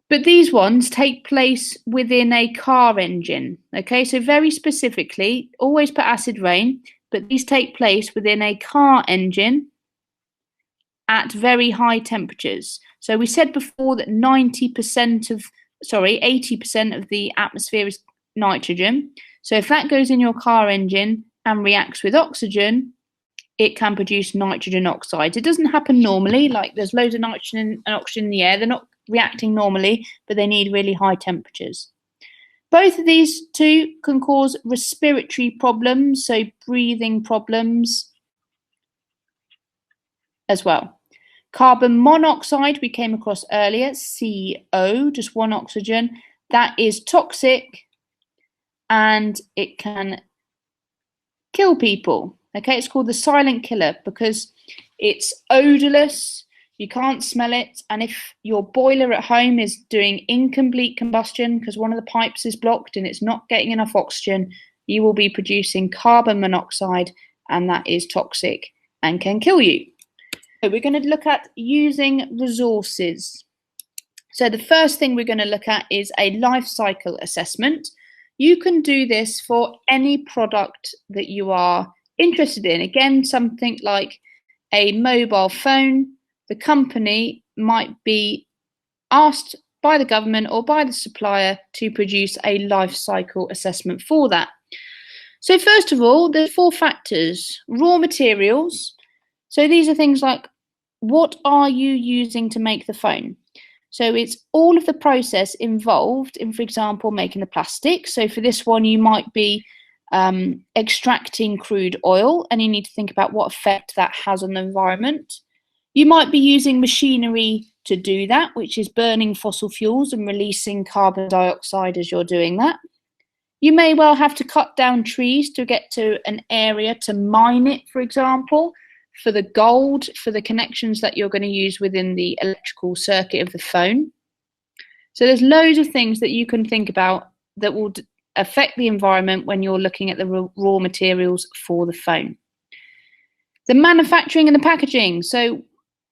But these ones take place within a car engine. Okay, so very specifically, always put acid rain, but these take place within a car engine at very high temperatures. So we said before that 80% of the atmosphere is nitrogen. So if that goes in your car engine and reacts with oxygen, it can produce nitrogen oxides. It doesn't happen normally, like there's loads of nitrogen and oxygen in the air. They're not reacting normally, but they need really high temperatures. Both of these two can cause respiratory problems, so breathing problems as well. Carbon monoxide we came across earlier, CO, just one oxygen. That is toxic and it can kill people. Okay, it's called the silent killer because it's odorless, you can't smell it, and if your boiler at home is doing incomplete combustion because one of the pipes is blocked and it's not getting enough oxygen, you will be producing carbon monoxide, and that is toxic and can kill you. So we're going to look at using resources. So the first thing we're going to look at is a life cycle assessment. You can do this for any product that you are interested in. Again, something like a mobile phone. The company might be asked by the government or by the supplier to produce a life cycle assessment for that. So first of all, there's 4 factors. Raw materials. So these are things like, what are you using to make the phone? So it's all of the process involved in, for example, making the plastic. So for this one, you might be extracting crude oil, and you need to think about what effect that has on the environment. You might be using machinery to do that, which is burning fossil fuels and releasing carbon dioxide as you're doing that. You may well have to cut down trees to get to an area to mine it, for example, for the gold, for the connections that you're going to use within the electrical circuit of the phone. So there's loads of things that you can think about that will affect the environment when you're looking at the raw materials for the phone. The manufacturing and the packaging. So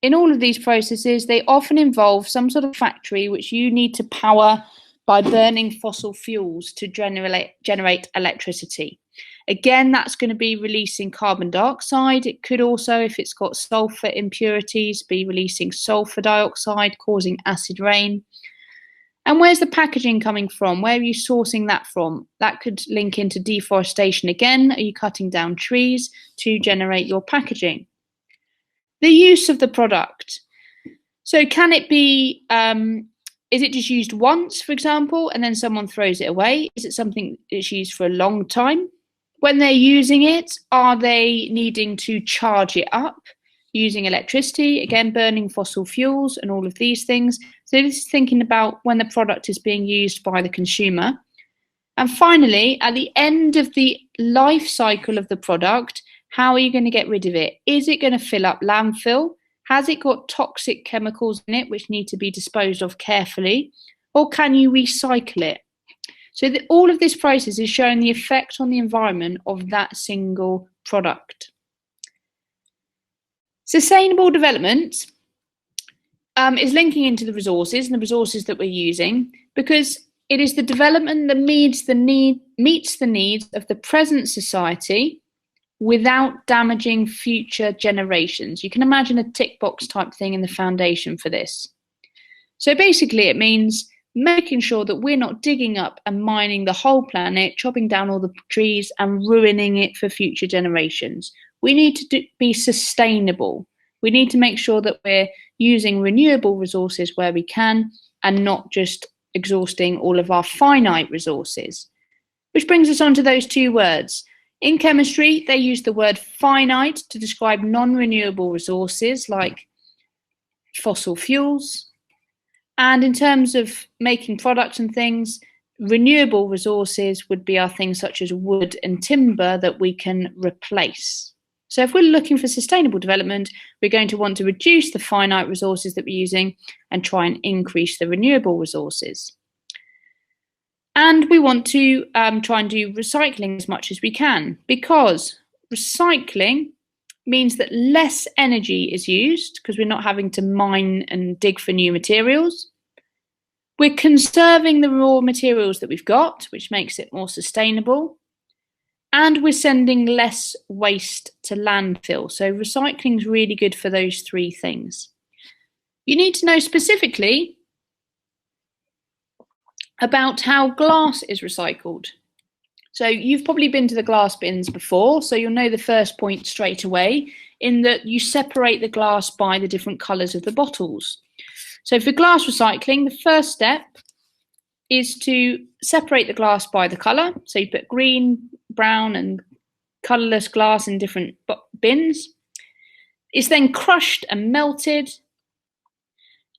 in all of these processes, they often involve some sort of factory which you need to power by burning fossil fuels to generate electricity. Again, that's going to be releasing carbon dioxide. It could also, if it's got sulfur impurities, be releasing sulfur dioxide, causing acid rain. And where's the packaging coming from? Where are you sourcing that from? That could link into deforestation again. Are you cutting down trees to generate your packaging? The use of the product. So can it be, is it just used once, for example, and then someone throws it away? Is it something that's used for a long time? When they're using it, are they needing to charge it up using electricity, again, burning fossil fuels and all of these things? So this is thinking about when the product is being used by the consumer. And finally, at the end of the life cycle of the product, how are you going to get rid of it? Is it going to fill up landfill? Has it got toxic chemicals in it which need to be disposed of carefully? Or can you recycle it? So all of this process is showing the effect on the environment of that single product. Sustainable development is linking into the resources and the resources that we're using, because it is the development that meets the needs of the present society without damaging future generations. You can imagine a tick box type thing in the foundation for this. So basically it means making sure that we're not digging up and mining the whole planet, chopping down all the trees and ruining it for future generations. We need to be sustainable. We need to make sure that we're using renewable resources where we can and not just exhausting all of our finite resources. Which brings us on to those two words. In chemistry, they use the word finite to describe non-renewable resources like fossil fuels. And in terms of making products and things, renewable resources would be our things such as wood and timber that we can replace. So if we're looking for sustainable development, we're going to want to reduce the finite resources that we're using and try and increase the renewable resources. And we want to try and do recycling as much as we can, because recycling means that less energy is used because we're not having to mine and dig for new materials. We're conserving the raw materials that we've got, which makes it more sustainable. And we're sending less waste to landfill. So recycling is really good for those three things. You need to know specifically about how glass is recycled. So you've probably been to the glass bins before, so you'll know the first point straight away, in that you separate the glass by the different colours of the bottles. So for glass recycling, the first step is to separate the glass by the colour. So you put green, brown and colourless glass in different bins. It's then crushed and melted,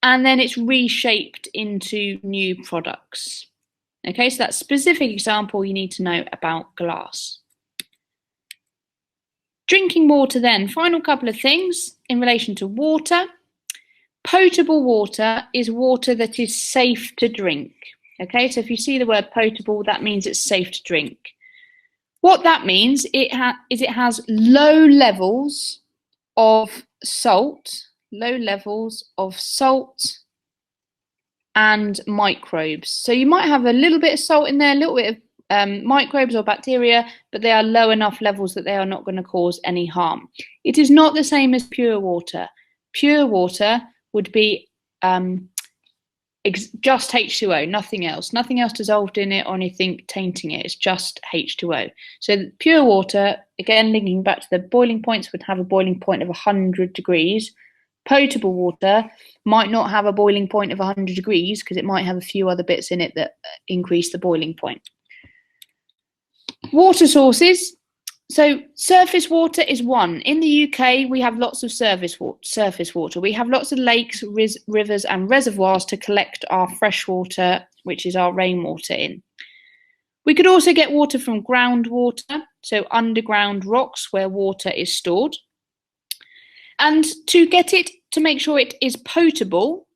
and then it's reshaped into new products. Okay, so that's a specific example you need to know about glass. Drinking water then, final couple of things in relation to water. Potable water is water that is safe to drink. Okay, so if you see the word potable, that means it's safe to drink. What that means it has low levels of salt, and microbes. So you might have a little bit of salt in there, a little bit of microbes or bacteria, but they are low enough levels that they are not going to cause any harm. It is not the same as pure water. Pure water would be just H2O, nothing else dissolved in it or anything tainting it. It's just H2O. So pure water, again linking back to the boiling points, would have a boiling point of 100 degrees. Potable water might not have a boiling point of 100 degrees because it might have a few other bits in it that increase the boiling point. Water sources. So surface water is one. In the UK, we have lots of surface water. We have lots of lakes, rivers and reservoirs to collect our fresh water, which is our rainwater in. We could also get water from groundwater, so underground rocks where water is stored. And to get it, to make sure it is potable,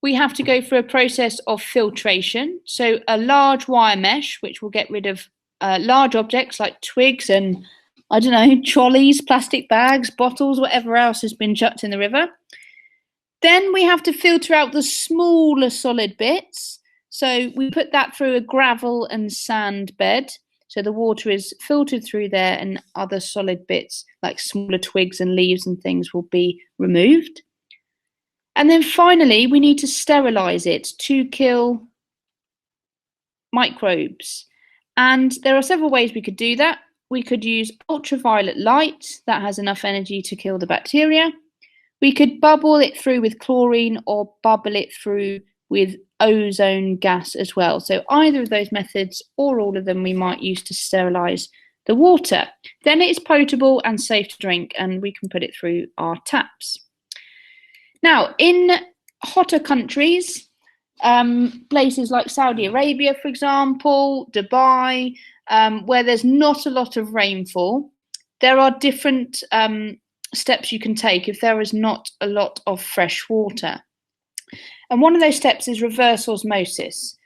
we have to go through a process of filtration. So a large wire mesh, which will get rid of large objects like twigs and, I don't know, trolleys, plastic bags, bottles, whatever else has been chucked in the river. Then we have to filter out the smaller solid bits. So we put that through a gravel and sand bed. So the water is filtered through there and other solid bits like smaller twigs and leaves and things will be removed. And then finally, we need to sterilise it to kill microbes. And there are several ways we could do that. We could use ultraviolet light that has enough energy to kill the bacteria. We could bubble it through with chlorine or bubble it through with ozone gas as well. So either of those methods or all of them we might use to sterilise the water. Then it is potable and safe to drink, and we can put it through our taps. Now, in hotter countries, places like Saudi Arabia, for example, Dubai, where there's not a lot of rainfall, there are different steps you can take if there is not a lot of fresh water. And one of those steps is reverse osmosis.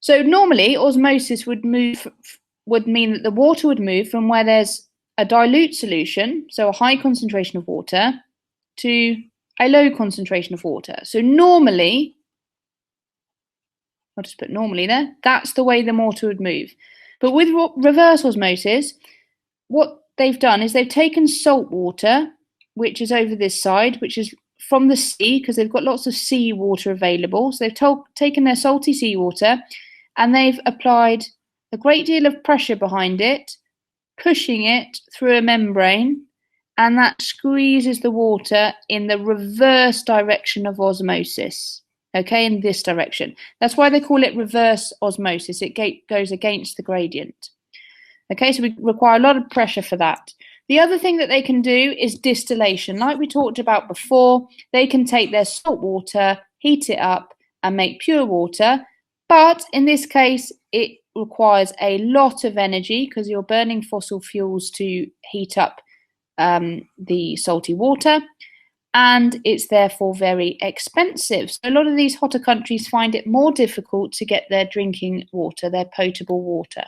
So normally osmosis would mean that the water would move from where there's a dilute solution, so a high concentration of water, to a low concentration of water. So normally, I'll just put normally there, that's the way the water would move. But with reverse osmosis, what they've done is they've taken salt water, which is over this side, which is from the sea, because they've got lots of sea water available. So they've taken their salty seawater and they've applied a great deal of pressure behind it, pushing it through a membrane, and that squeezes the water in the reverse direction of osmosis. Okay, in this direction. That's why they call it reverse osmosis. It goes against the gradient. Okay, so we require a lot of pressure for that. The other thing that they can do is distillation. Like we talked about before, they can take their salt water, heat it up, and make pure water. But in this case, it requires a lot of energy because you're burning fossil fuels to heat up the salty water. And it's therefore very expensive. So a lot of these hotter countries find it more difficult to get their drinking water, their potable water.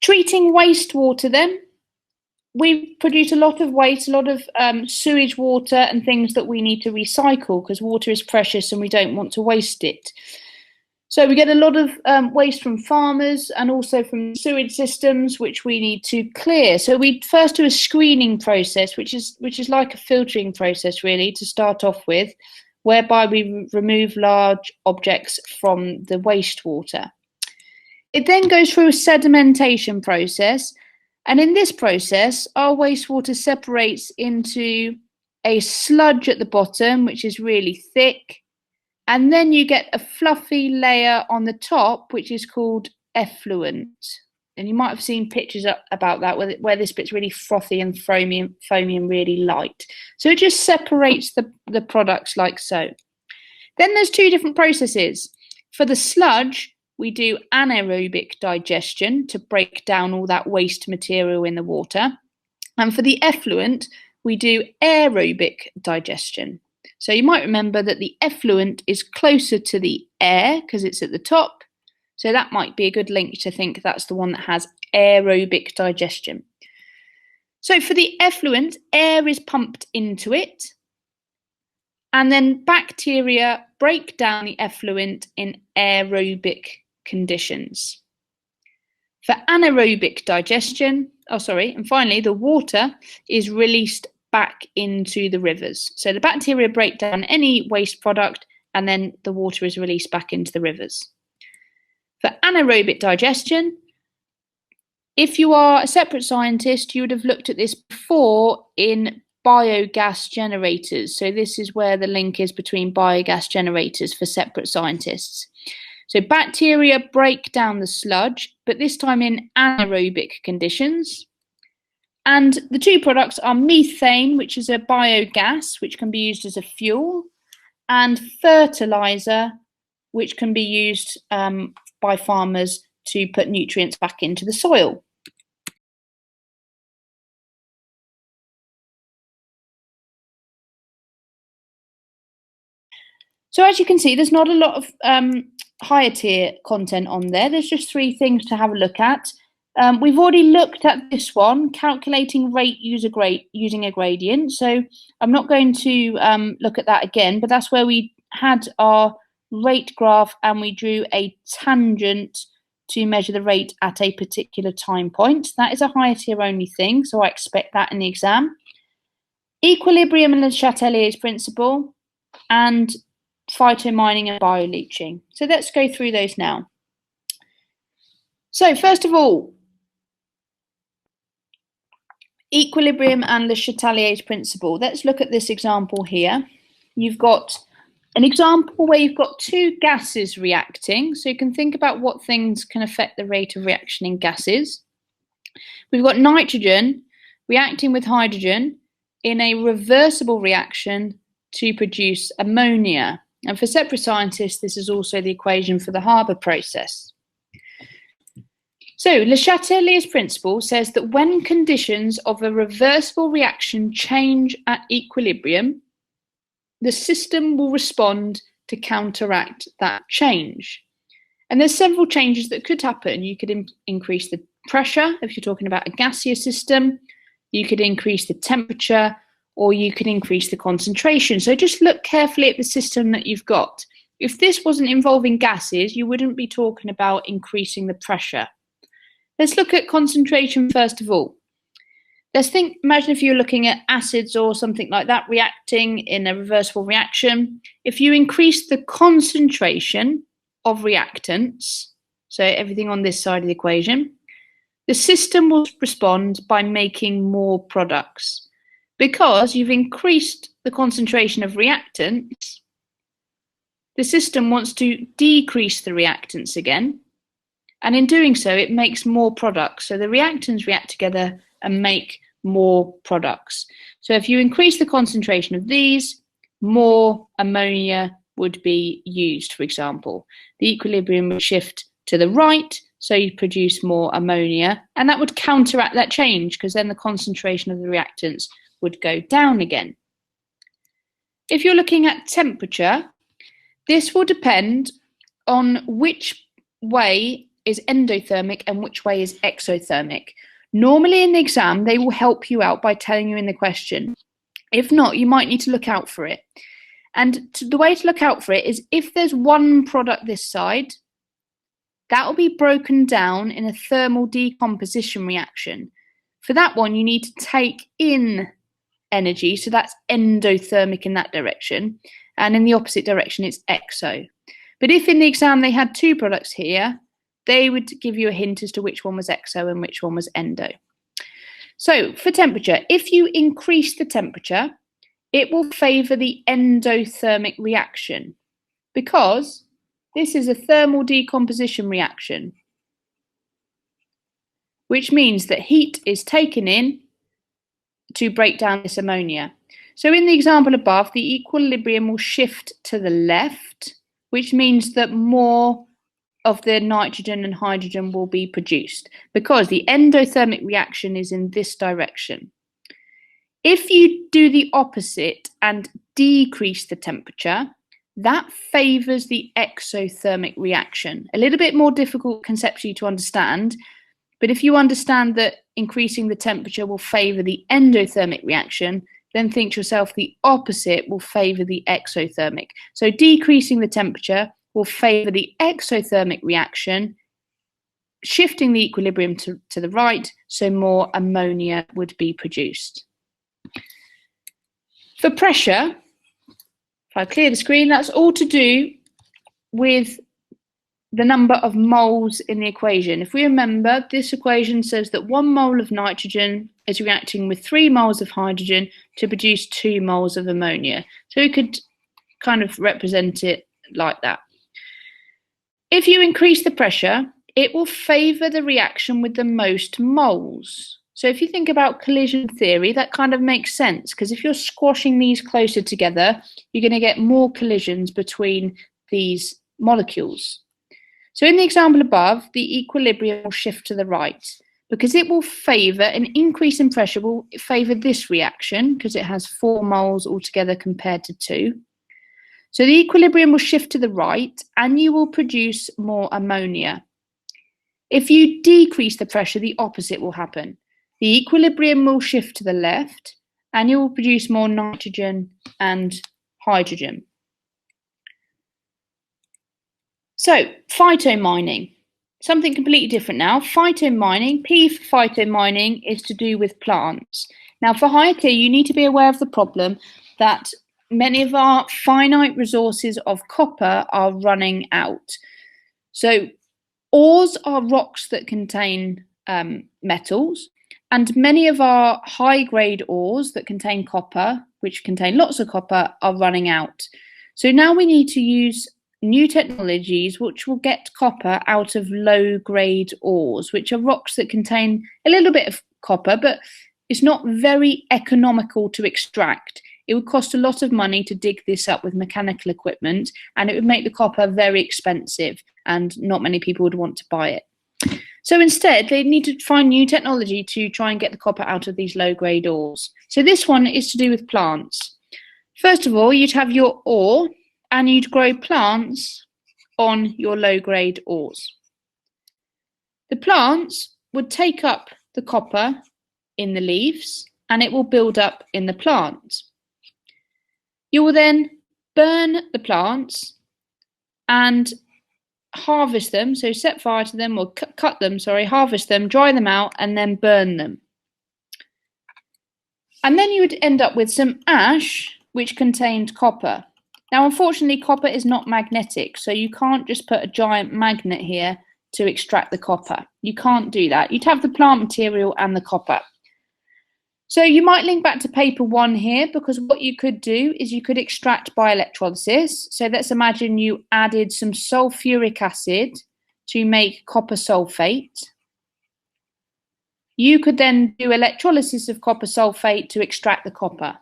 Treating wastewater then. We produce a lot of waste, a lot of sewage water and things that we need to recycle because water is precious and we don't want to waste it. So we get a lot of waste from farmers and also from sewage systems, which we need to clear. So we first do a screening process, which is like a filtering process really to start off with, whereby we remove large objects from the wastewater. It then goes through a sedimentation process, and in this process, our wastewater separates into a sludge at the bottom, which is really thick. And then you get a fluffy layer on the top, which is called effluent. And you might have seen pictures about that, where this bit's really frothy and foamy and really light. So it just separates the products like so. Then there's two different processes. For the sludge, we do anaerobic digestion to break down all that waste material in the water. And for the effluent, we do aerobic digestion. So you might remember that the effluent is closer to the air because it's at the top. So that might be a good link to think that's the one that has aerobic digestion. So for the effluent, air is pumped into it, and then bacteria break down the effluent in aerobic conditions. For anaerobic digestion, and finally the water is released back into the rivers. So the bacteria break down any waste product and then the water is released back into the rivers. For anaerobic digestion, if you are a separate scientist, you would have looked at this before in biogas generators. So this is where the link is between biogas generators for separate scientists. So bacteria break down the sludge, but this time in anaerobic conditions. And the two products are methane, which is a biogas, which can be used as a fuel, and fertiliser, which can be used by farmers to put nutrients back into the soil. So as you can see, there's not a lot of higher tier content on there. There's just three things to have a look at. We've already looked at this one, calculating rate using a gradient. So I'm not going to look at that again, but that's where we had our rate graph and we drew a tangent to measure the rate at a particular time point. That is a higher tier only thing, so I expect that in the exam. Equilibrium and the Chatelier's principle, and phytomining and bio-leaching. So let's go through those now. So first of all, equilibrium and Le Chatelier's principle. Let's look at this example here. You've got an example where you've got two gases reacting. So you can think about what things can affect the rate of reaction in gases. We've got nitrogen reacting with hydrogen in a reversible reaction to produce ammonia. And for separate scientists, this is also the equation for the Haber process. So Le Chatelier's principle says that when conditions of a reversible reaction change at equilibrium, the system will respond to counteract that change. And there's several changes that could happen. You could increase the pressure if you're talking about a gaseous system, you could increase the temperature, or you could increase the concentration. So just look carefully at the system that you've got. If this wasn't involving gases, you wouldn't be talking about increasing the pressure. Let's look at concentration first of all. Imagine if you're looking at acids or something like that reacting in a reversible reaction. If you increase the concentration of reactants, so everything on this side of the equation, the system will respond by making more products. Because you've increased the concentration of reactants, the system wants to decrease the reactants again. And in doing so, it makes more products. So the reactants react together and make more products. So if you increase the concentration of these, more ammonia would be used, for example. The equilibrium would shift to the right, so you produce more ammonia, and that would counteract that change because then the concentration of the reactants would go down again. If you're looking at temperature, this will depend on which way is endothermic and which way is exothermic. Normally in the exam, they will help you out by telling you in the question. If not, you might need to look out for it. And the way to look out for it is if there's one product this side, that will be broken down in a thermal decomposition reaction. For that one, you need to take in energy, so that's endothermic in that direction, and in the opposite direction, it's exo. But if in the exam they had two products here, they would give you a hint as to which one was exo and which one was endo. So for temperature, if you increase the temperature, it will favour the endothermic reaction because this is a thermal decomposition reaction, which means that heat is taken in to break down this ammonia. So in the example above, the equilibrium will shift to the left, which means that more of the nitrogen and hydrogen will be produced because the endothermic reaction is in this direction. If you do the opposite and decrease the temperature, that favours the exothermic reaction. A little bit more difficult conceptually to understand, but if you understand that increasing the temperature will favour the endothermic reaction, then think to yourself the opposite will favour the exothermic. So decreasing the temperature will favour the exothermic reaction, shifting the equilibrium to the right, so more ammonia would be produced. For pressure, if I clear the screen, that's all to do with the number of moles in the equation. If we remember, this equation says that 1 mole of nitrogen is reacting with 3 moles of hydrogen to produce 2 moles of ammonia. So we could kind of represent it like that. If you increase the pressure, it will favour the reaction with the most moles. So if you think about collision theory, that kind of makes sense, because if you're squashing these closer together, you're going to get more collisions between these molecules. So in the example above, the equilibrium will shift to the right, because it will favour an increase in pressure, will favour this reaction, because it has 4 moles altogether compared to 2. So the equilibrium will shift to the right, and you will produce more ammonia. If you decrease the pressure, the opposite will happen. The equilibrium will shift to the left, and you will produce more nitrogen and hydrogen. So, phytomining, something completely different now. Phytomining, P for phytomining, is to do with plants. Now, for higher tier, you need to be aware of the problem that many of our finite resources of copper are running out. So ores are rocks that contain metals, and many of our high-grade ores that contain copper, which contain lots of copper, are running out. So now we need to use new technologies which will get copper out of low-grade ores, which are rocks that contain a little bit of copper, but it's not very economical to extract. It would cost a lot of money to dig this up with mechanical equipment, and it would make the copper very expensive, and not many people would want to buy it. So instead, they need to find new technology to try and get the copper out of these low-grade ores. So this one is to do with plants. First of all, you'd have your ore, and you'd grow plants on your low-grade ores. The plants would take up the copper in the leaves, and it will build up in the plant. You will then burn the plants and harvest them, so set fire to them, or harvest them, dry them out, and then burn them. And then you would end up with some ash which contained copper. Now, unfortunately, copper is not magnetic, so you can't just put a giant magnet here to extract the copper. You can't do that. You'd have the plant material and the copper. So you might link back to paper 1 here, because what you could do is you could extract by electrolysis. So let's imagine you added some sulfuric acid to make copper sulfate. You could then do electrolysis of copper sulfate to extract the copper.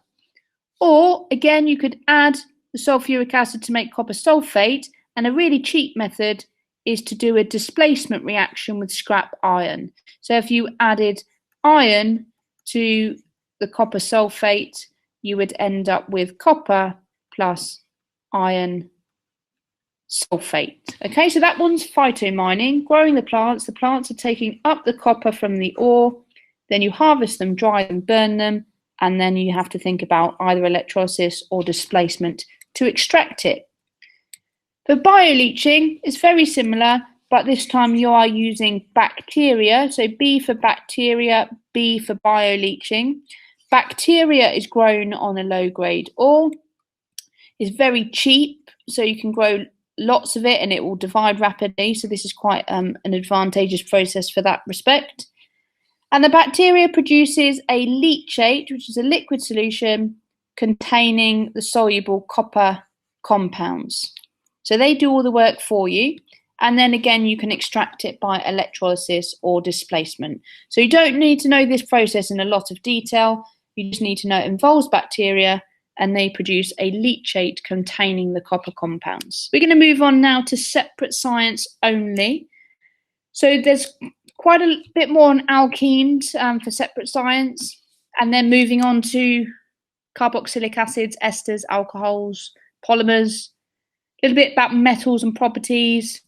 Or again, you could add the sulfuric acid to make copper sulfate, and a really cheap method is to do a displacement reaction with scrap iron. So if you added iron to the copper sulfate, you would end up with copper plus iron sulfate. Okay, so that one's phytomining, growing the plants. The plants are taking up the copper from the ore, then you harvest them, dry them, burn them, and then you have to think about either electrolysis or displacement to extract it. For bioleaching, it's very similar, but this time you are using bacteria. So B for bacteria, B for bioleaching. Bacteria is grown on a low-grade ore. It's very cheap, so you can grow lots of it and it will divide rapidly. So this is quite an advantageous process for that respect. And the bacteria produces a leachate, which is a liquid solution containing the soluble copper compounds. So they do all the work for you. And then again, you can extract it by electrolysis or displacement. So you don't need to know this process in a lot of detail. You just need to know it involves bacteria and they produce a leachate containing the copper compounds. We're going to move on now to separate science only. So there's quite a bit more on alkenes for separate science, and then moving on to carboxylic acids, esters, alcohols, polymers, a little bit about metals and properties,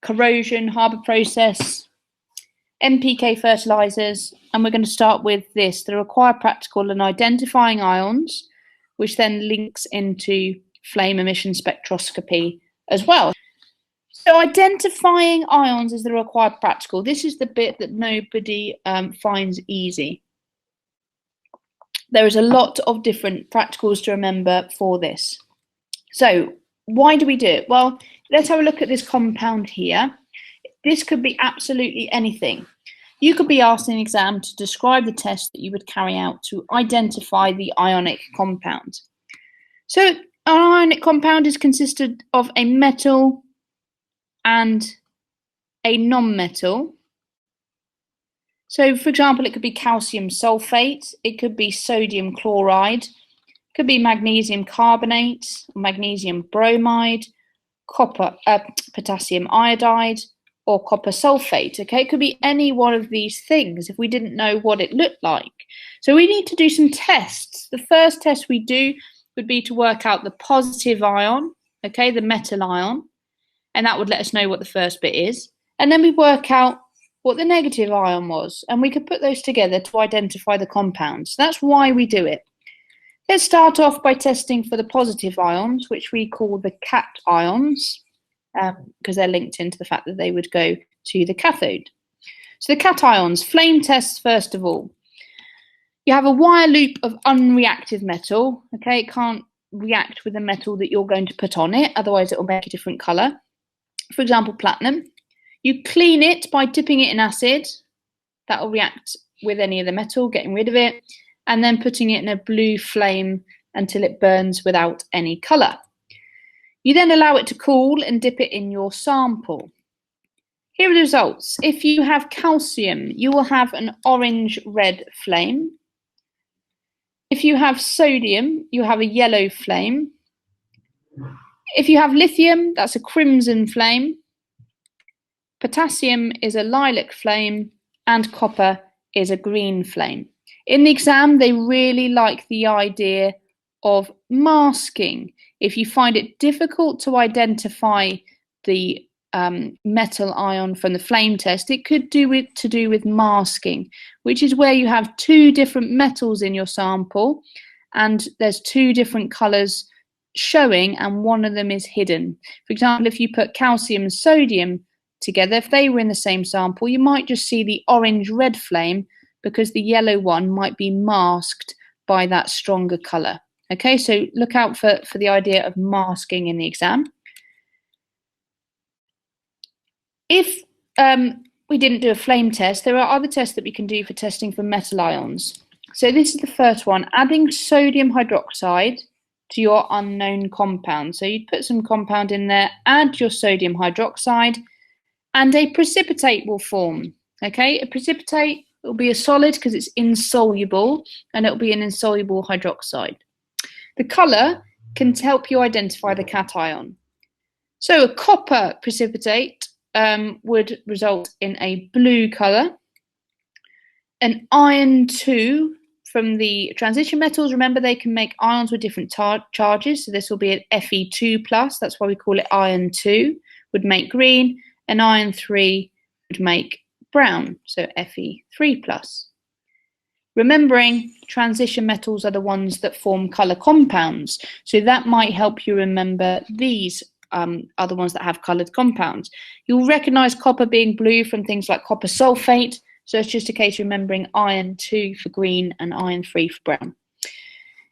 corrosion, Haber Process, NPK fertilisers, and we're going to start with this, the required practical and identifying ions, which then links into flame emission spectroscopy as well. So identifying ions is the required practical. This is the bit that nobody finds easy. There is a lot of different practicals to remember for this. So why do we do it? Well, let's have a look at this compound here. This could be absolutely anything. You could be asked in an exam to describe the test that you would carry out to identify the ionic compound. So an ionic compound is consisted of a metal and a non-metal. So for example, it could be calcium sulfate, it could be sodium chloride, it could be magnesium carbonate, magnesium bromide, potassium iodide, or copper sulfate. Okay, it could be any one of these things if we didn't know what it looked like. So we need to do some tests. The first test we do would be to work out the positive ion, okay, the metal ion, and that would let us know what the first bit is. And then we work out what the negative ion was, and we could put those together to identify the compounds. So that's why we do it. Let's start off by testing for the positive ions, which we call the cations, because they're linked into the fact that they would go to the cathode. So the cations, flame tests first of all. You have a wire loop of unreactive metal. Okay, it can't react with the metal that you're going to put on it, otherwise it will make a different colour. For example, platinum. You clean it by dipping it in acid. That will react with any of the metal, getting rid of it, and then putting it in a blue flame until it burns without any colour. You then allow it to cool and dip it in your sample. Here are the results. If you have calcium, you will have an orange-red flame. If you have sodium, you have a yellow flame. If you have lithium, that's a crimson flame. Potassium is a lilac flame, and copper is a green flame. In the exam, they really like the idea of masking. If you find it difficult to identify the metal ion from the flame test, it could do with masking, which is where you have two different metals in your sample and there's two different colours showing and one of them is hidden. For example, if you put calcium and sodium together, if they were in the same sample, you might just see the orange-red flame because the yellow one might be masked by that stronger colour. Okay, so look out for the idea of masking in the exam. If we didn't do a flame test, there are other tests that we can do for testing for metal ions. So this is the first one, adding sodium hydroxide to your unknown compound. So you'd put some compound in there, add your sodium hydroxide, and a precipitate will form. Okay, a precipitate will be a solid because it's insoluble, and it will be an insoluble hydroxide. The colour can help you identify the cation. So a copper precipitate would result in a blue colour. An iron 2 from the transition metals, remember they can make ions with different charges, so this will be an Fe2+, that's why we call it iron 2, would make green, and iron 3 would make brown, so Fe3+. Remembering transition metals are the ones that form colour compounds, so that might help you remember these are the ones that have coloured compounds. You'll recognise copper being blue from things like copper sulfate, so it's just a case of remembering iron 2 for green and iron 3 for brown.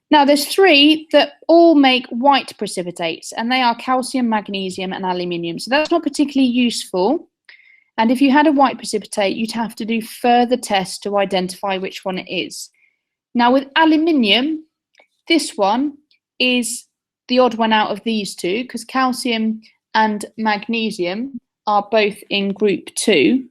Now there's three that all make white precipitates, and they are calcium, magnesium and aluminium, so that's not particularly useful. And if you had a white precipitate, you'd have to do further tests to identify which one it is. Now with aluminium, this one is the odd one out of these two because calcium and magnesium are both in group 2.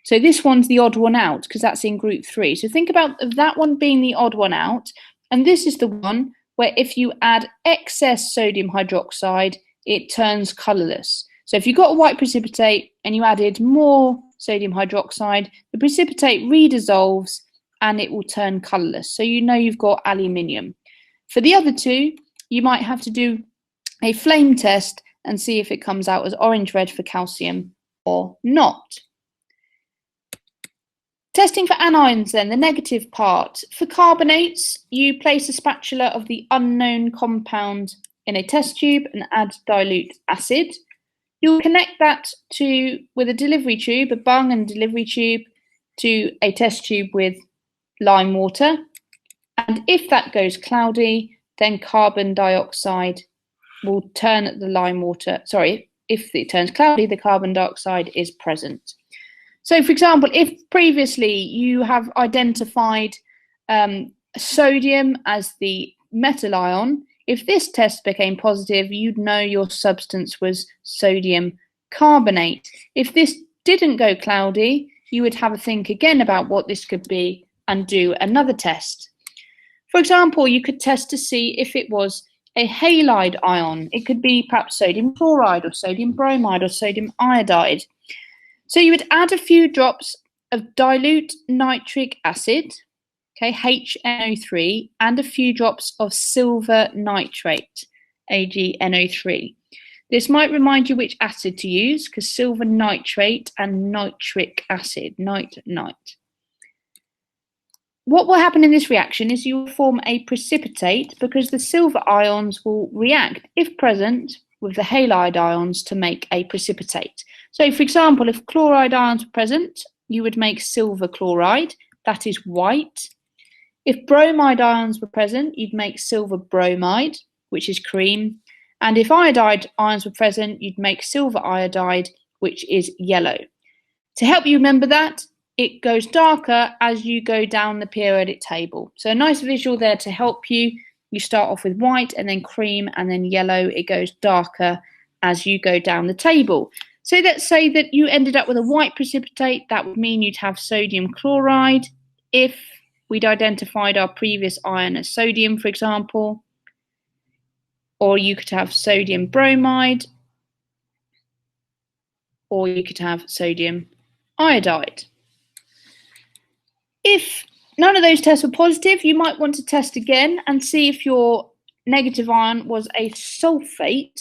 So this one's the odd one out because that's in group 3. So think about that one being the odd one out. And this is the one where if you add excess sodium hydroxide, it turns colourless. So if you've got a white precipitate and you added more sodium hydroxide, the precipitate redissolves and it will turn colourless. So you know you've got aluminium. For the other two, you might have to do a flame test and see if it comes out as orange-red for calcium or not. Testing for anions then, the negative part. For carbonates, you place a spatula of the unknown compound in a test tube and add dilute acid. You'll connect that with a delivery tube, a bung and delivery tube, to a test tube with lime water. And if that goes cloudy, then carbon dioxide will turn the lime water. Sorry, if it turns cloudy, the carbon dioxide is present. So, for example, if previously you have identified sodium as the metal ion, if this test became positive, you'd know your substance was sodium carbonate. If this didn't go cloudy, you would have a think again about what this could be and do another test. For example, you could test to see if it was a halide ion. It could be perhaps sodium chloride or sodium bromide or sodium iodide. So you would add a few drops of dilute nitric acid, okay, HNO3, and a few drops of silver nitrate, AgNO3. This might remind you which acid to use, because silver nitrate and nitric acid, nite. What will happen in this reaction is you will form a precipitate because the silver ions will react, if present, with the halide ions to make a precipitate. So, for example, if chloride ions were present, you would make silver chloride, that is white. If bromide ions were present, you'd make silver bromide, which is cream. And if iodide ions were present, you'd make silver iodide, which is yellow. To help you remember that, it goes darker as you go down the periodic table. So a nice visual there to help you. You start off with white and then cream and then yellow. It goes darker as you go down the table. So let's say that you ended up with a white precipitate. That would mean you'd have sodium chloride if we'd identified our previous ion as sodium, for example. Or you could have sodium bromide, or you could have sodium iodide. If none of those tests were positive, you might want to test again and see if your negative ion was a sulfate.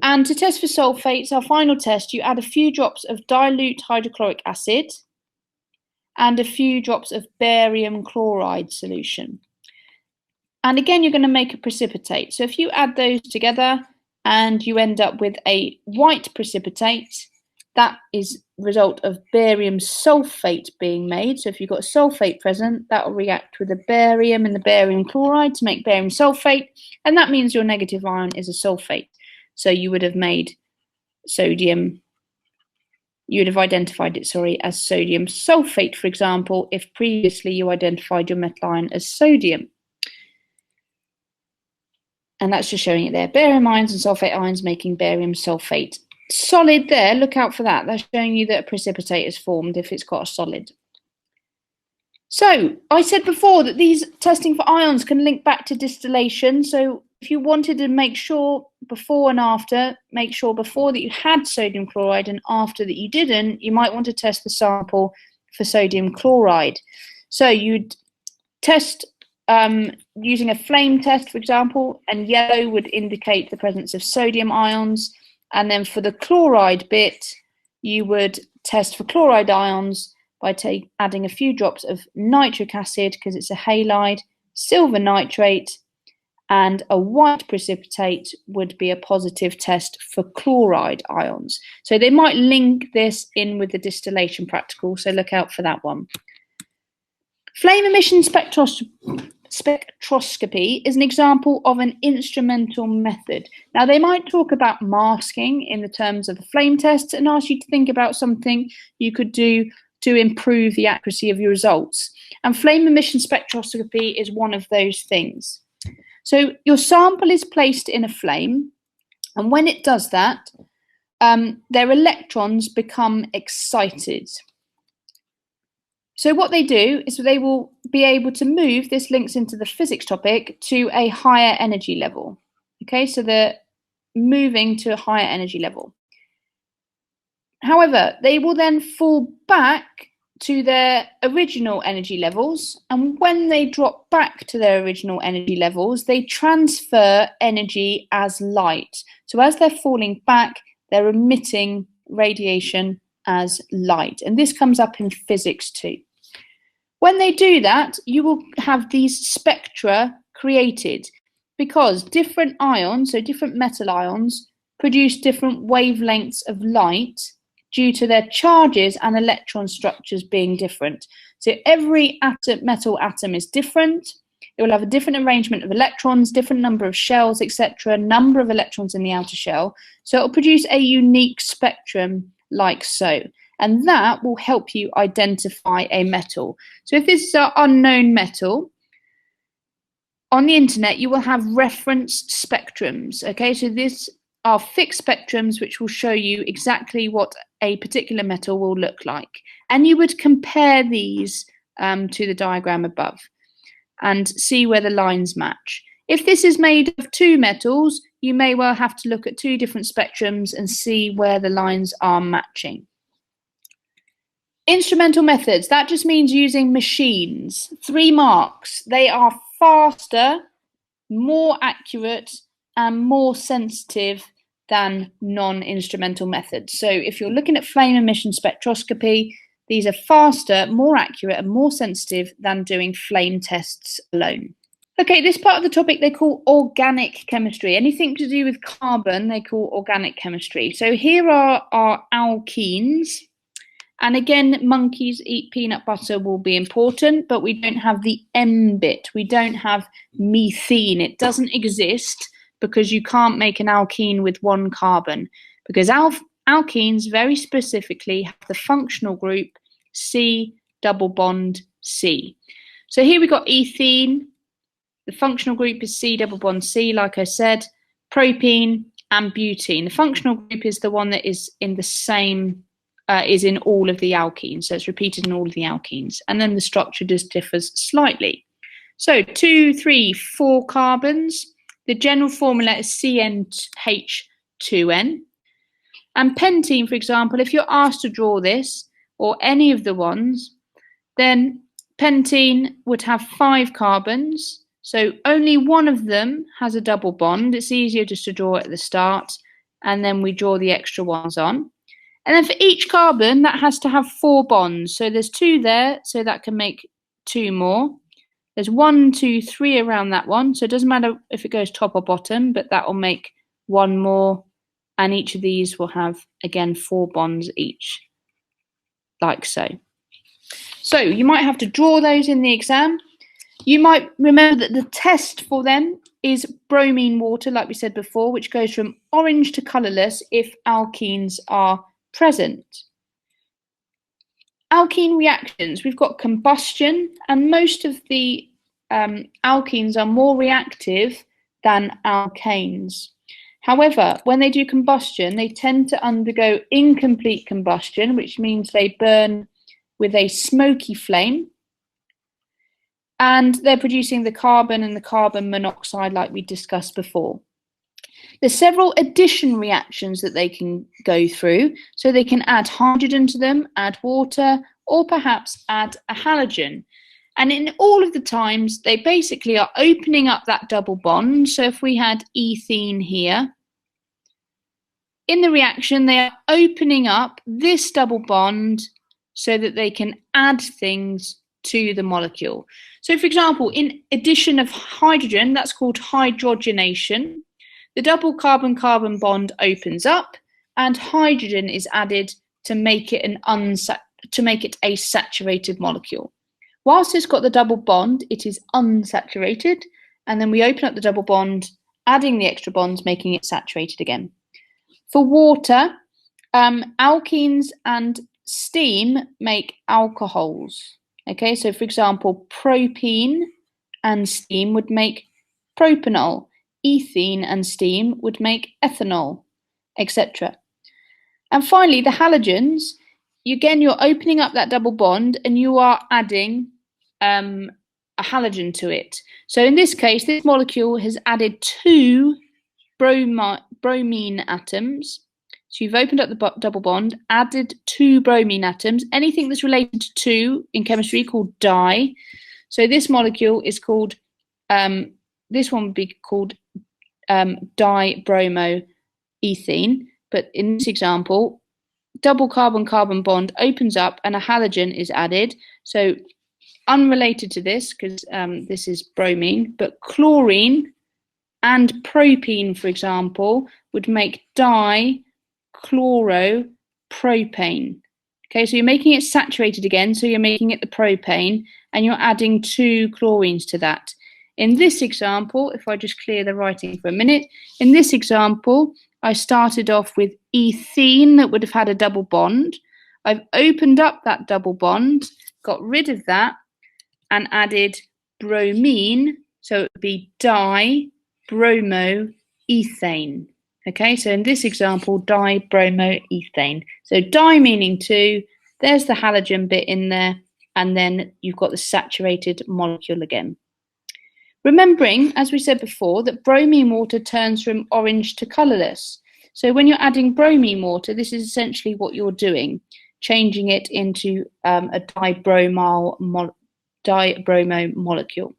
And to test for sulfates, our final test, you add a few drops of dilute hydrochloric acid and a few drops of barium chloride solution. And again, you're going to make a precipitate. So if you add those together and you end up with a white precipitate, that is the result of barium sulfate being made. So if you've got a sulfate present, that will react with the barium and the barium chloride to make barium sulfate. And that means your negative ion is a sulfate. So you would have made sodium, you would have identified it, as sodium sulfate, for example, if previously you identified your metal ion as sodium. And that's just showing it there. Barium ions and sulfate ions making barium sulfate. Solid there, look out for that. That's showing you that a precipitate is formed if it's got a solid. So I said before that these testing for ions can link back to distillation. So if you wanted to make sure before and after, make sure before that you had sodium chloride and after that you didn't, you might want to test the sample for sodium chloride. So you'd test using a flame test, for example, and yellow would indicate the presence of sodium ions. And then for the chloride bit, you would test for chloride ions by adding a few drops of nitric acid, because it's a halide, silver nitrate, and a white precipitate would be a positive test for chloride ions. So they might link this in with the distillation practical, so look out for that one. Flame emission spectroscopy is an example of an instrumental method. Now, they might talk about masking in the terms of the flame tests and ask you to think about something you could do to improve the accuracy of your results. And flame emission spectroscopy is one of those things. So your sample is placed in a flame, and when it does that, their electrons become excited. So what they do is they will be able to move, this links into the physics topic, to a higher energy level. Okay, so they're moving to a higher energy level. However, they will then fall back to their original energy levels, and when they drop back to their original energy levels, they transfer energy as light. So as they're falling back, they're emitting radiation as light, and this comes up in physics too. When they do that, you will have these spectra created because different ions, so different metal ions, produce different wavelengths of light due to their charges and electron structures being different. So every metal atom is different. It will have a different arrangement of electrons, different number of shells, etc., number of electrons in the outer shell. So it will produce a unique spectrum like so. And that will help you identify a metal. So if this is our unknown metal, on the internet you will have reference spectrums. Okay, so these are fixed spectrums which will show you exactly what a particular metal will look like. And you would compare these to the diagram above and see where the lines match. If this is made of two metals, you may well have to look at two different spectrums and see where the lines are matching. Instrumental methods, that just means using machines. 3 marks. They are faster, more accurate, and more sensitive than non-instrumental methods. So if you're looking at flame emission spectroscopy, these are faster, more accurate, and more sensitive than doing flame tests alone. Okay, this part of the topic they call organic chemistry. Anything to do with carbon, they call organic chemistry. So here are our alkenes. And again, monkeys eat peanut butter will be important, but we don't have the M bit. We don't have methane. It doesn't exist because you can't make an alkene with one carbon, because alkenes very specifically have the functional group C double bond C. So here we've got ethene. The functional group is C double bond C, like I said, propene and butene. The functional group is the one that is in the same is in all of the alkenes, so it's repeated in all of the alkenes, and then the structure just differs slightly. So 2, 3, 4 carbons. The general formula is CnH2n. And pentene, for example, if you're asked to draw this, or any of the ones, then pentene would have 5 carbons, so only one of them has a double bond. It's easier just to draw it at the start, and then we draw the extra ones on. And then for each carbon, that has to have 4 bonds. So there's 2 there, so that can make 2 more. There's 1, 2, 3 around that one. So it doesn't matter if it goes top or bottom, but that will make 1 more. And each of these will have, again, 4 bonds each, like so. So you might have to draw those in the exam. You might remember that the test for them is bromine water, like we said before, which goes from orange to colourless if alkenes are present. Alkene reactions, we've got combustion, and most of the alkenes are more reactive than alkanes. However, when they do combustion, they tend to undergo incomplete combustion, which means they burn with a smoky flame, and they're producing the carbon and the carbon monoxide like we discussed before. There's several addition reactions that they can go through, so they can add hydrogen to them, add water, or perhaps add a halogen. And in all of the times, they basically are opening up that double bond. So if we had ethene here, in the reaction, they are opening up this double bond so that they can add things to the molecule. So for example, in addition of hydrogen, that's called hydrogenation. The double carbon-carbon bond opens up, and hydrogen is added to make it a saturated molecule. Whilst it's got the double bond, it is unsaturated, and then we open up the double bond, adding the extra bonds, making it saturated again. For water, alkenes and steam make alcohols. Okay, so for example, propene and steam would make propanol. Ethene and steam would make ethanol, etc. And finally, the halogens, again, you're opening up that double bond and you are adding a halogen to it. So in this case, this molecule has added 2 bromine atoms. So you've opened up the double bond, added 2 bromine atoms. Anything that's related to 2 in chemistry called di. So this molecule is called, this one would be called dibromoethene, but in this example, double carbon-carbon bond opens up and a halogen is added. So unrelated to this, because this is bromine, but chlorine and propene, for example, would make dichloropropane. Okay, so you're making it saturated again, so you're making it the propane, and you're adding 2 chlorines to that. In this example, if I just clear the writing for a minute, in this example, I started off with ethene that would have had a double bond. I've opened up that double bond, got rid of that, and added bromine, so it would be dibromoethane. Okay, so in this example, dibromoethane. So di meaning 2, there's the halogen bit in there, and then you've got the saturated molecule again. Remembering, as we said before, that bromine water turns from orange to colourless. So when you're adding bromine water, this is essentially what you're doing, changing it into a dibromo molecule.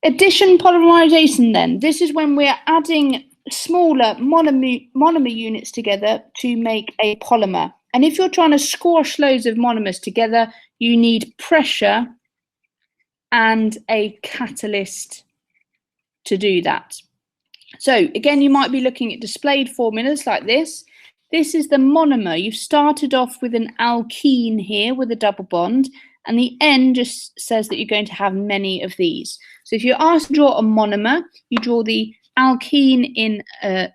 Addition polymerisation then. This is when we're adding smaller monomer units together to make a polymer. And if you're trying to squash loads of monomers together, you need pressure and a catalyst to do that. So again, you might be looking at displayed formulas like this. This is the monomer. You've started off with an alkene here with a double bond, and the N just says that you're going to have many of these. So if you're asked to draw a monomer, you draw the alkene in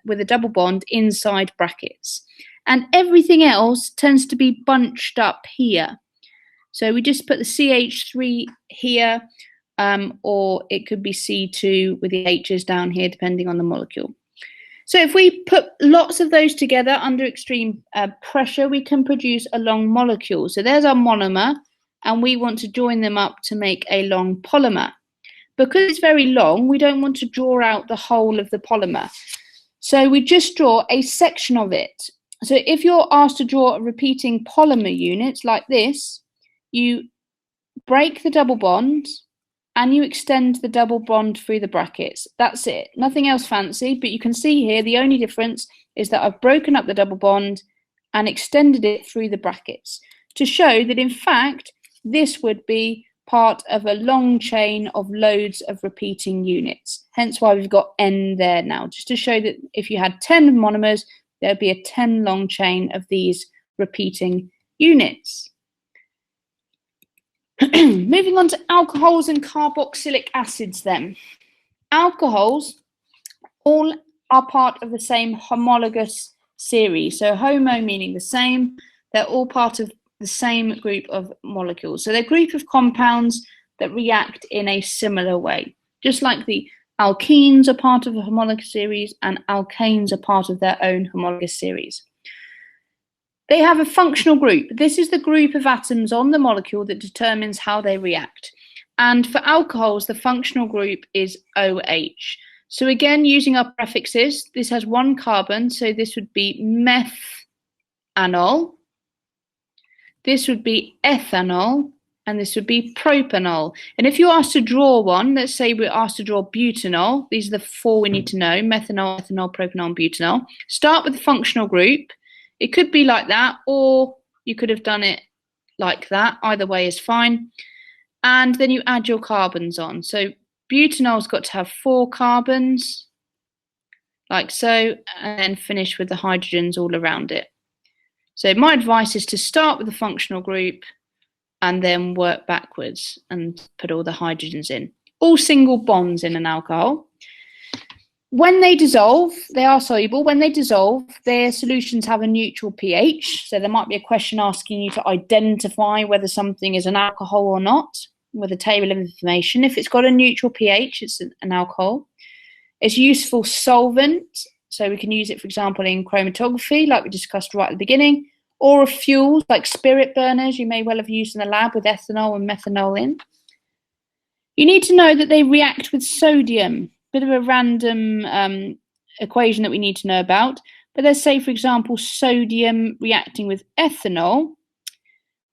with a double bond inside brackets. And everything else tends to be bunched up here. So we just put the CH3 here, or it could be C2 with the H's down here, depending on the molecule. So if we put lots of those together under extreme pressure, we can produce a long molecule. So there's our monomer, and we want to join them up to make a long polymer. Because it's very long, we don't want to draw out the whole of the polymer. So we just draw a section of it. So if you're asked to draw a repeating polymer unit like this, you break the double bond and you extend the double bond through the brackets. That's it. Nothing else fancy, but you can see here the only difference is that I've broken up the double bond and extended it through the brackets to show that in fact this would be part of a long chain of loads of repeating units. Hence why we've got N there now, just to show that if you had 10 monomers, there would be a 10 long chain of these repeating units. Moving on to alcohols and carboxylic acids then. Alcohols all are part of the same homologous series. So homo meaning the same, they're all part of the same group of molecules. So they're a group of compounds that react in a similar way. Just like the alkenes are part of a homologous series and alkanes are part of their own homologous series. They have a functional group. This is the group of atoms on the molecule that determines how they react. And for alcohols, the functional group is OH. So again, using our prefixes, this has one carbon, so this would be methanol. This would be ethanol, and this would be propanol. And if you're asked to draw one, let's say we're asked to draw butanol, these are the four we need to know, methanol, ethanol, propanol, and butanol. Start with the functional group. It could be like that, or you could have done it like that. Either way is fine. And then you add your carbons on. So butanol's got to have 4 carbons, like so, and then finish with the hydrogens all around it. So my advice is to start with the functional group and then work backwards and put all the hydrogens in. All single bonds in an alcohol. When they dissolve, they are soluble. When they dissolve, their solutions have a neutral pH. So there might be a question asking you to identify whether something is an alcohol or not with a table of information. If it's got a neutral pH, it's an alcohol. It's a useful solvent. So we can use it, for example, in chromatography, like we discussed right at the beginning, or a fuel, like spirit burners you may well have used in the lab with ethanol and methanol in. You need to know that they react with sodium. Bit of a random equation that we need to know about. But let's say, for example, sodium reacting with ethanol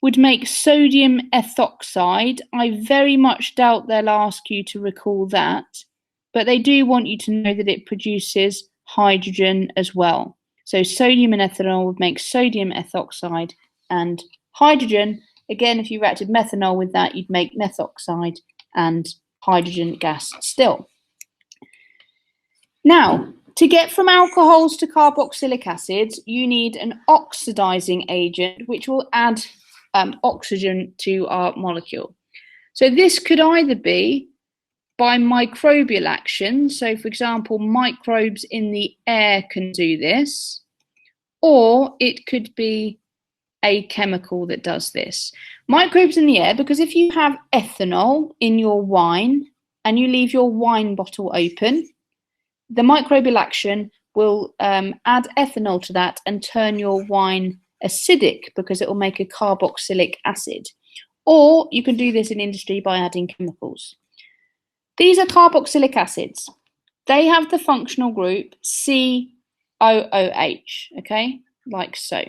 would make sodium ethoxide. I very much doubt they'll ask you to recall that, but they do want you to know that it produces hydrogen as well. So sodium and ethanol would make sodium ethoxide and hydrogen. Again, if you reacted methanol with that, you'd make methoxide and hydrogen gas still. Now, to get from alcohols to carboxylic acids, you need an oxidizing agent which will add oxygen to our molecule. So this could either be by microbial action, so for example, microbes in the air can do this, or it could be a chemical that does this. Microbes in the air, because if you have ethanol in your wine and you leave your wine bottle open, the microbial action will add ethanol to that and turn your wine acidic because it will make a carboxylic acid. Or you can do this in industry by adding chemicals. These are carboxylic acids. They have the functional group COOH, okay, like so.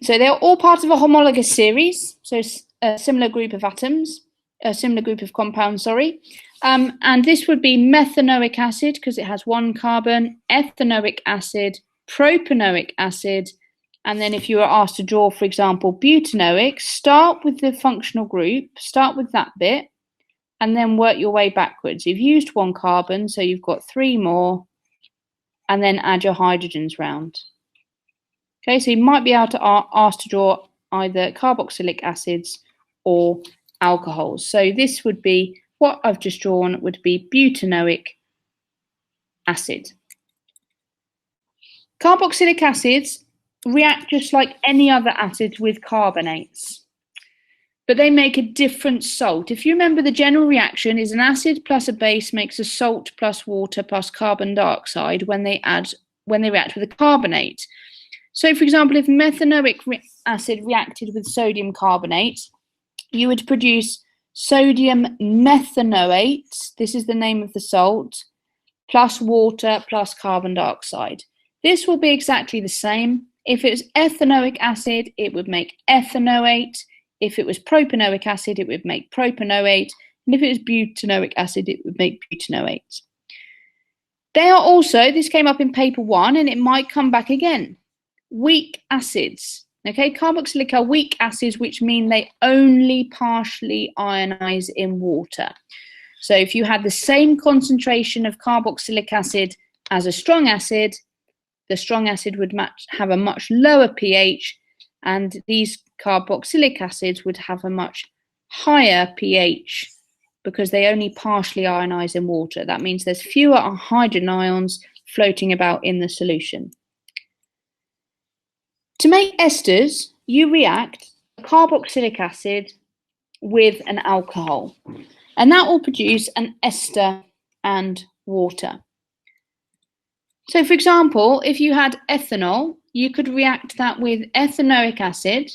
So they're all part of a homologous series, so a similar group of atoms, a similar group of compounds, sorry. And this would be methanoic acid because it has 1 carbon, ethanoic acid, propanoic acid, and then if you were asked to draw, for example, butanoic, start with the functional group, start with that bit, and then work your way backwards. You've used 1 carbon, so you've got 3 more, and then add your hydrogens round. Okay, so you might be able to ask to draw either carboxylic acids or alcohols. So this would be, what I've just drawn would be butanoic acid. Carboxylic acids react just like any other acid with carbonates, but they make a different salt. If you remember, the general reaction is an acid plus a base makes a salt plus water plus carbon dioxide when they react with a carbonate. So, for example, if methanoic acid reacted with sodium carbonate, you would produce sodium methanoate, this is the name of the salt, plus water plus carbon dioxide. This will be exactly the same. If it was ethanoic acid, it would make ethanoate. If it was propanoic acid, it would make propanoate. And if it was butanoic acid, it would make butanoate. They are also, this came up in paper 1 and it might come back again, weak acids. Okay, carboxylic are weak acids, which mean they only partially ionize in water. So if you had the same concentration of carboxylic acid as a strong acid, the strong acid would have a much lower pH, and these carboxylic acids would have a much higher pH because they only partially ionize in water. That means there's fewer hydrogen ions floating about in the solution. To make esters, you react carboxylic acid with an alcohol, and that will produce an ester and water. So, for example, if you had ethanol, you could react that with ethanoic acid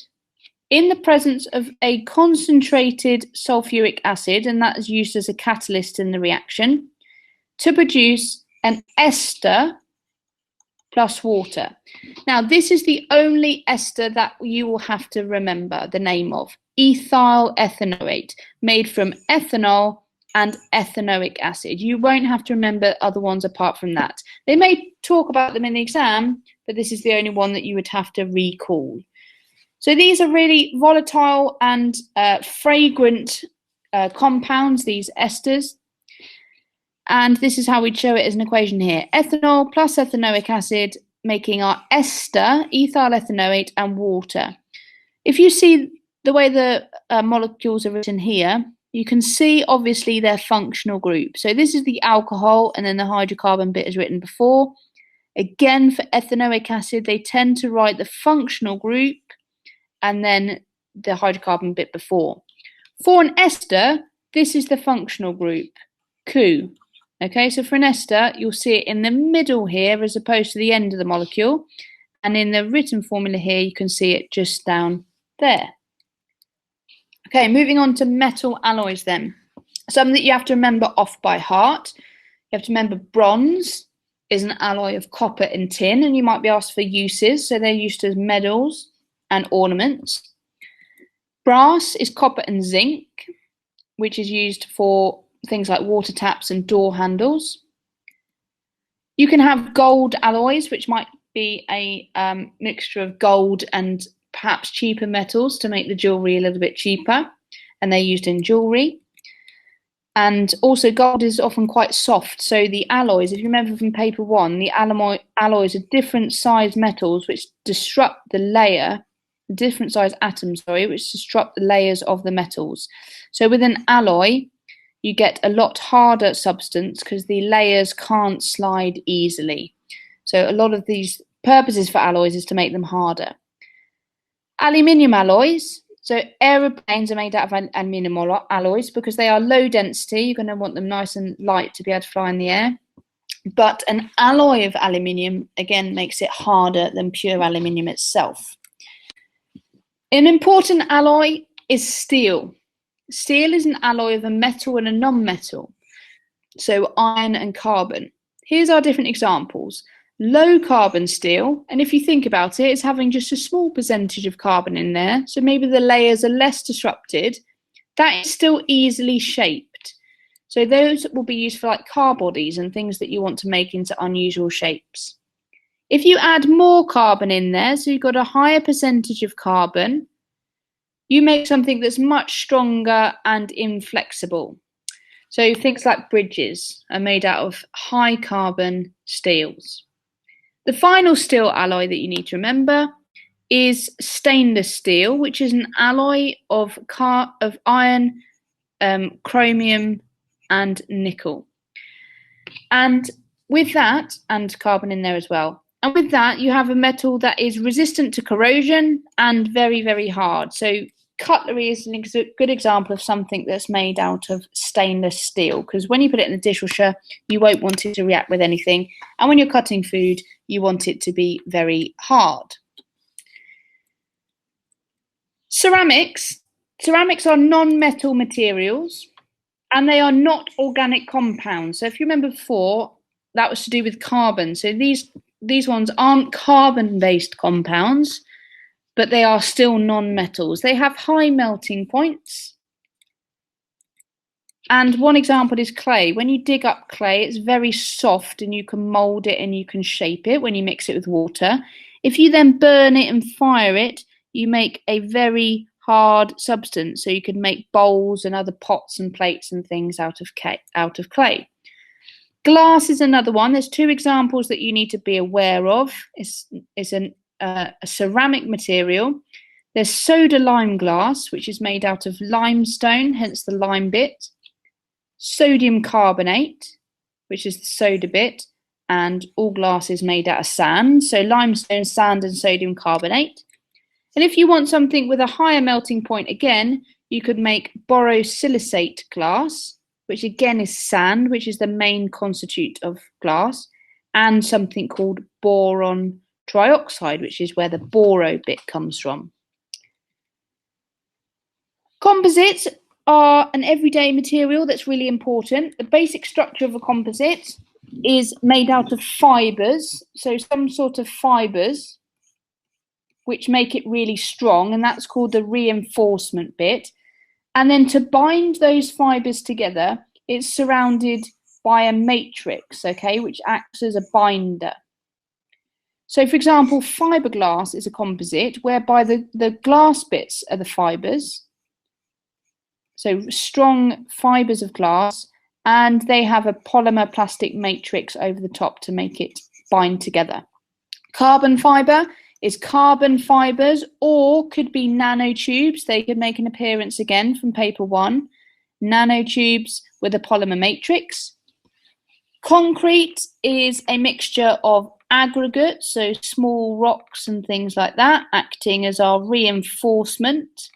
in the presence of a concentrated sulfuric acid, and that is used as a catalyst in the reaction, to produce an ester plus water. Now, this is the only ester that you will have to remember the name of, ethyl ethanoate, made from ethanol and ethanoic acid. You won't have to remember other ones apart from that. They may talk about them in the exam, but this is the only one that you would have to recall. So these are really volatile and fragrant compounds, these esters. And this is how we'd show it as an equation here. Ethanol plus ethanoic acid making our ester, ethyl ethanoate, and water. If you see the way the molecules are written here, you can see obviously their functional group. So this is the alcohol, and then the hydrocarbon bit is written before. Again, for ethanoic acid, they tend to write the functional group and then the hydrocarbon bit before. For an ester, this is the functional group, Cu. Okay, so for an ester, you'll see it in the middle here as opposed to the end of the molecule. And in the written formula here, you can see it just down there. Okay, moving on to metal alloys then. Something that you have to remember off by heart. You have to remember bronze is an alloy of copper and tin, and you might be asked for uses. So they're used as medals and ornaments. Brass is copper and zinc, which is used for things like water taps and door handles. You can have gold alloys, which might be a mixture of gold and perhaps cheaper metals to make the jewellery a little bit cheaper, and they're used in jewellery. And also gold is often quite soft, so the alloys, if you remember from paper 1, the alloys are different size metals which disrupt the layer, different size atoms, which disrupt the layers of the metals. So with an alloy, you get a lot harder substance because the layers can't slide easily. So a lot of these purposes for alloys is to make them harder. Aluminium alloys, so aeroplanes are made out of aluminium alloys because they are low density. You're going to want them nice and light to be able to fly in the air. But an alloy of aluminium, again, makes it harder than pure aluminium itself. An important alloy is steel. Steel is an alloy of a metal and a non-metal, so iron and carbon. Here's our different examples. Low carbon steel, and if you think about it, it's having just a small percentage of carbon in there, so maybe the layers are less disrupted. That is still easily shaped. So those will be used for like car bodies and things that you want to make into unusual shapes. If you add more carbon in there, so you've got a higher percentage of carbon, you make something that's much stronger and inflexible. So things like bridges are made out of high carbon steels. The final steel alloy that you need to remember is stainless steel, which is an alloy of iron, chromium, and nickel. And with that, and carbon in there as well. And with that, you have a metal that is resistant to corrosion and very, very hard. So cutlery is a good example of something that's made out of stainless steel, because when you put it in the dishwasher, you won't want it to react with anything. And when you're cutting food, you want it to be very hard. Ceramics are non-metal materials, and they are not organic compounds. So if you remember before, that was to do with carbon. So these ones aren't carbon-based compounds, but they are still non-metals. They have high melting points. And one example is clay. When you dig up clay, it's very soft and you can mold it and you can shape it when you mix it with water. If you then burn it and fire it, you make a very hard substance. So you can make bowls and other pots and plates and things out of clay. Glass is another one. There's two examples that you need to be aware of. It's a ceramic material. There's soda lime glass, which is made out of limestone, hence the lime bit. Sodium carbonate, which is the soda bit, and all glass is made out of sand. So limestone, sand, and sodium carbonate. And if you want something with a higher melting point, again, you could make borosilicate glass, which again is sand, which is the main constituent of glass, and something called boron trioxide, which is where the boro bit comes from. Composites are an everyday material that's really important. The basic structure of a composite is made out of fibres, so some sort of fibres, which make it really strong, and that's called the reinforcement bit. And then to bind those fibres together, it's surrounded by a matrix, okay, which acts as a binder. So, for example, fiberglass is a composite whereby the glass bits are the fibres, so strong fibres of glass, and they have a polymer plastic matrix over the top to make it bind together. Carbon fibre is carbon fibres, or could be nanotubes. They could make an appearance again from paper 1. Nanotubes with a polymer matrix. Concrete is a mixture of aggregates, so small rocks and things like that, acting as our reinforcement,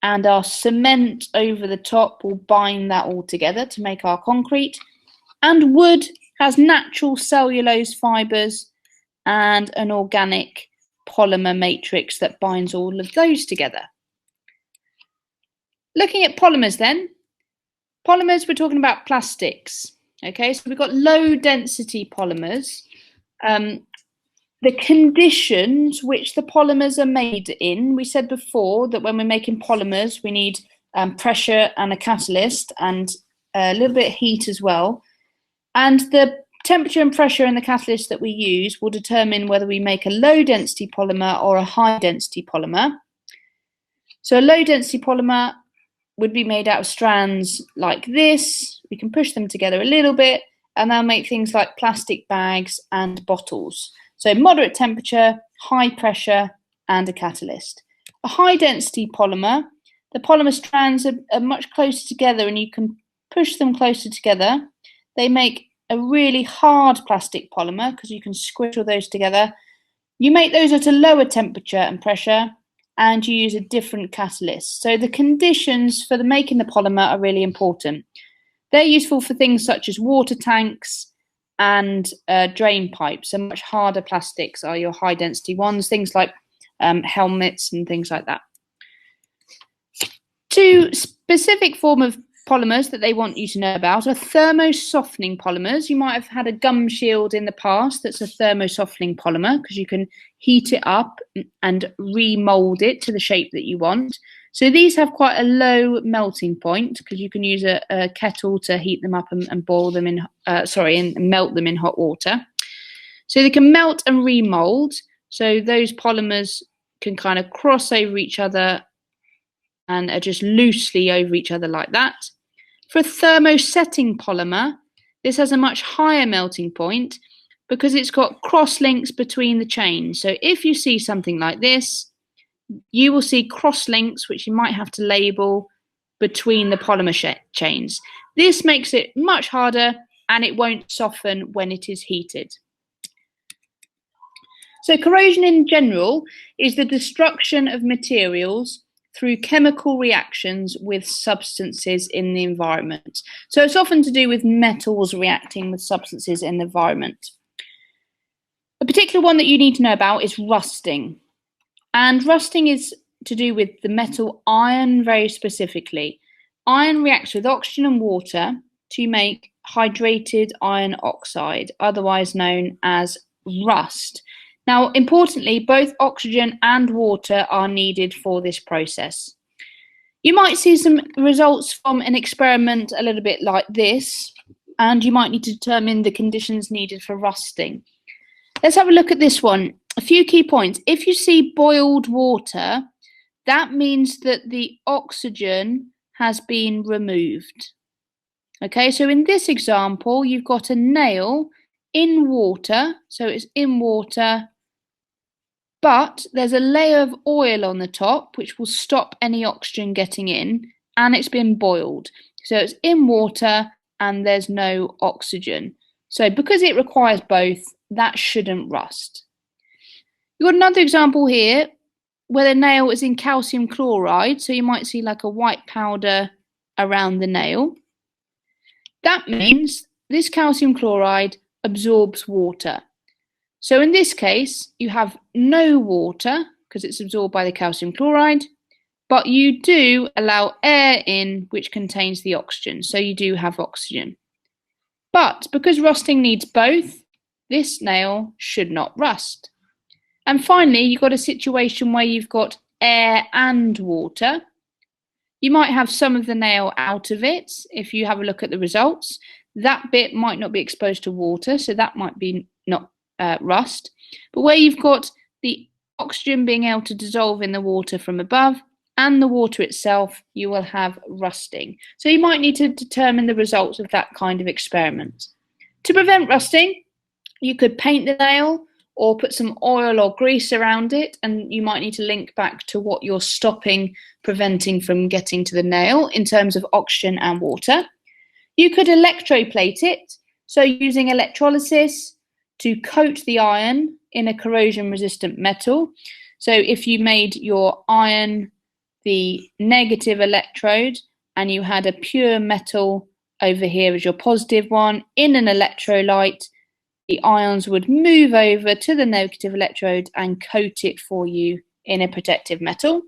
and our cement over the top will bind that all together to make our concrete. And wood has natural cellulose fibres and an organic polymer matrix that binds all of those together. Looking at polymers then. Polymers, we're talking about plastics. Okay, so we've got low density polymers. The conditions which the polymers are made in, we said before that when we're making polymers, we need pressure and a catalyst and a little bit of heat as well. And the temperature and pressure in the catalyst that we use will determine whether we make a low density polymer or a high density polymer. So a low density polymer would be made out of strands like this. We can push them together a little bit and they'll make things like plastic bags and bottles. So moderate temperature, high pressure, and a catalyst. A high density polymer, the polymer strands are much closer together and you can push them closer together. They make a really hard plastic polymer because you can squish all those together. You make those at a lower temperature and pressure, and you use a different catalyst. So the conditions for making the polymer are really important. They're useful for things such as water tanks and drain pipes. So much harder plastics are your high density ones, things like helmets and things like that. Two specific form of polymers that they want you to know about are thermosoftening polymers. You might have had a gum shield in the past that's a thermosoftening polymer because you can heat it up and remold it to the shape that you want. So these have quite a low melting point because you can use a kettle to heat them up and boil them in, and melt them in hot water. So they can melt and remold. So those polymers can kind of cross over each other and are just loosely over each other like that. For a thermosetting polymer, this has a much higher melting point, because it's got cross links between the chains. So if you see something like this, you will see cross links which you might have to label between the polymer chains. This makes it much harder and it won't soften when it is heated. So corrosion in general is the destruction of materials through chemical reactions with substances in the environment. So it's often to do with metals reacting with substances in the environment. A particular one that you need to know about is rusting. And rusting is to do with the metal iron very specifically. Iron reacts with oxygen and water to make hydrated iron oxide, otherwise known as rust. Now, importantly, both oxygen and water are needed for this process. You might see some results from an experiment a little bit like this, and you might need to determine the conditions needed for rusting. Let's have a look at this one. A few key points. If you see boiled water, that means that the oxygen has been removed. Okay, so in this example, you've got a nail in water, so it's in water, but there's a layer of oil on the top which will stop any oxygen getting in, and it's been boiled. So it's in water and there's no oxygen. So because it requires both, that shouldn't rust. You've got another example here where the nail is in calcium chloride, so you might see like a white powder around the nail. That means this calcium chloride absorbs water. So in this case, you have no water because it's absorbed by the calcium chloride, but you do allow air in which contains the oxygen, so you do have oxygen. But because rusting needs both, this nail should not rust. And finally, you've got a situation where you've got air and water. You might have some of the nail out of it. If you have a look at the results, that bit might not be exposed to water, so that might be not rust. But where you've got the oxygen being able to dissolve in the water from above and the water itself, you will have rusting. So you might need to determine the results of that kind of experiment. To prevent rusting, you could paint the nail or put some oil or grease around it, and you might need to link back to what you're preventing from getting to the nail in terms of oxygen and water. You could electroplate it, so using electrolysis to coat the iron in a corrosion-resistant metal. So if you made your iron the negative electrode and you had a pure metal over here as your positive one in an electrolyte, the ions would move over to the negative electrode and coat it for you in a protective metal.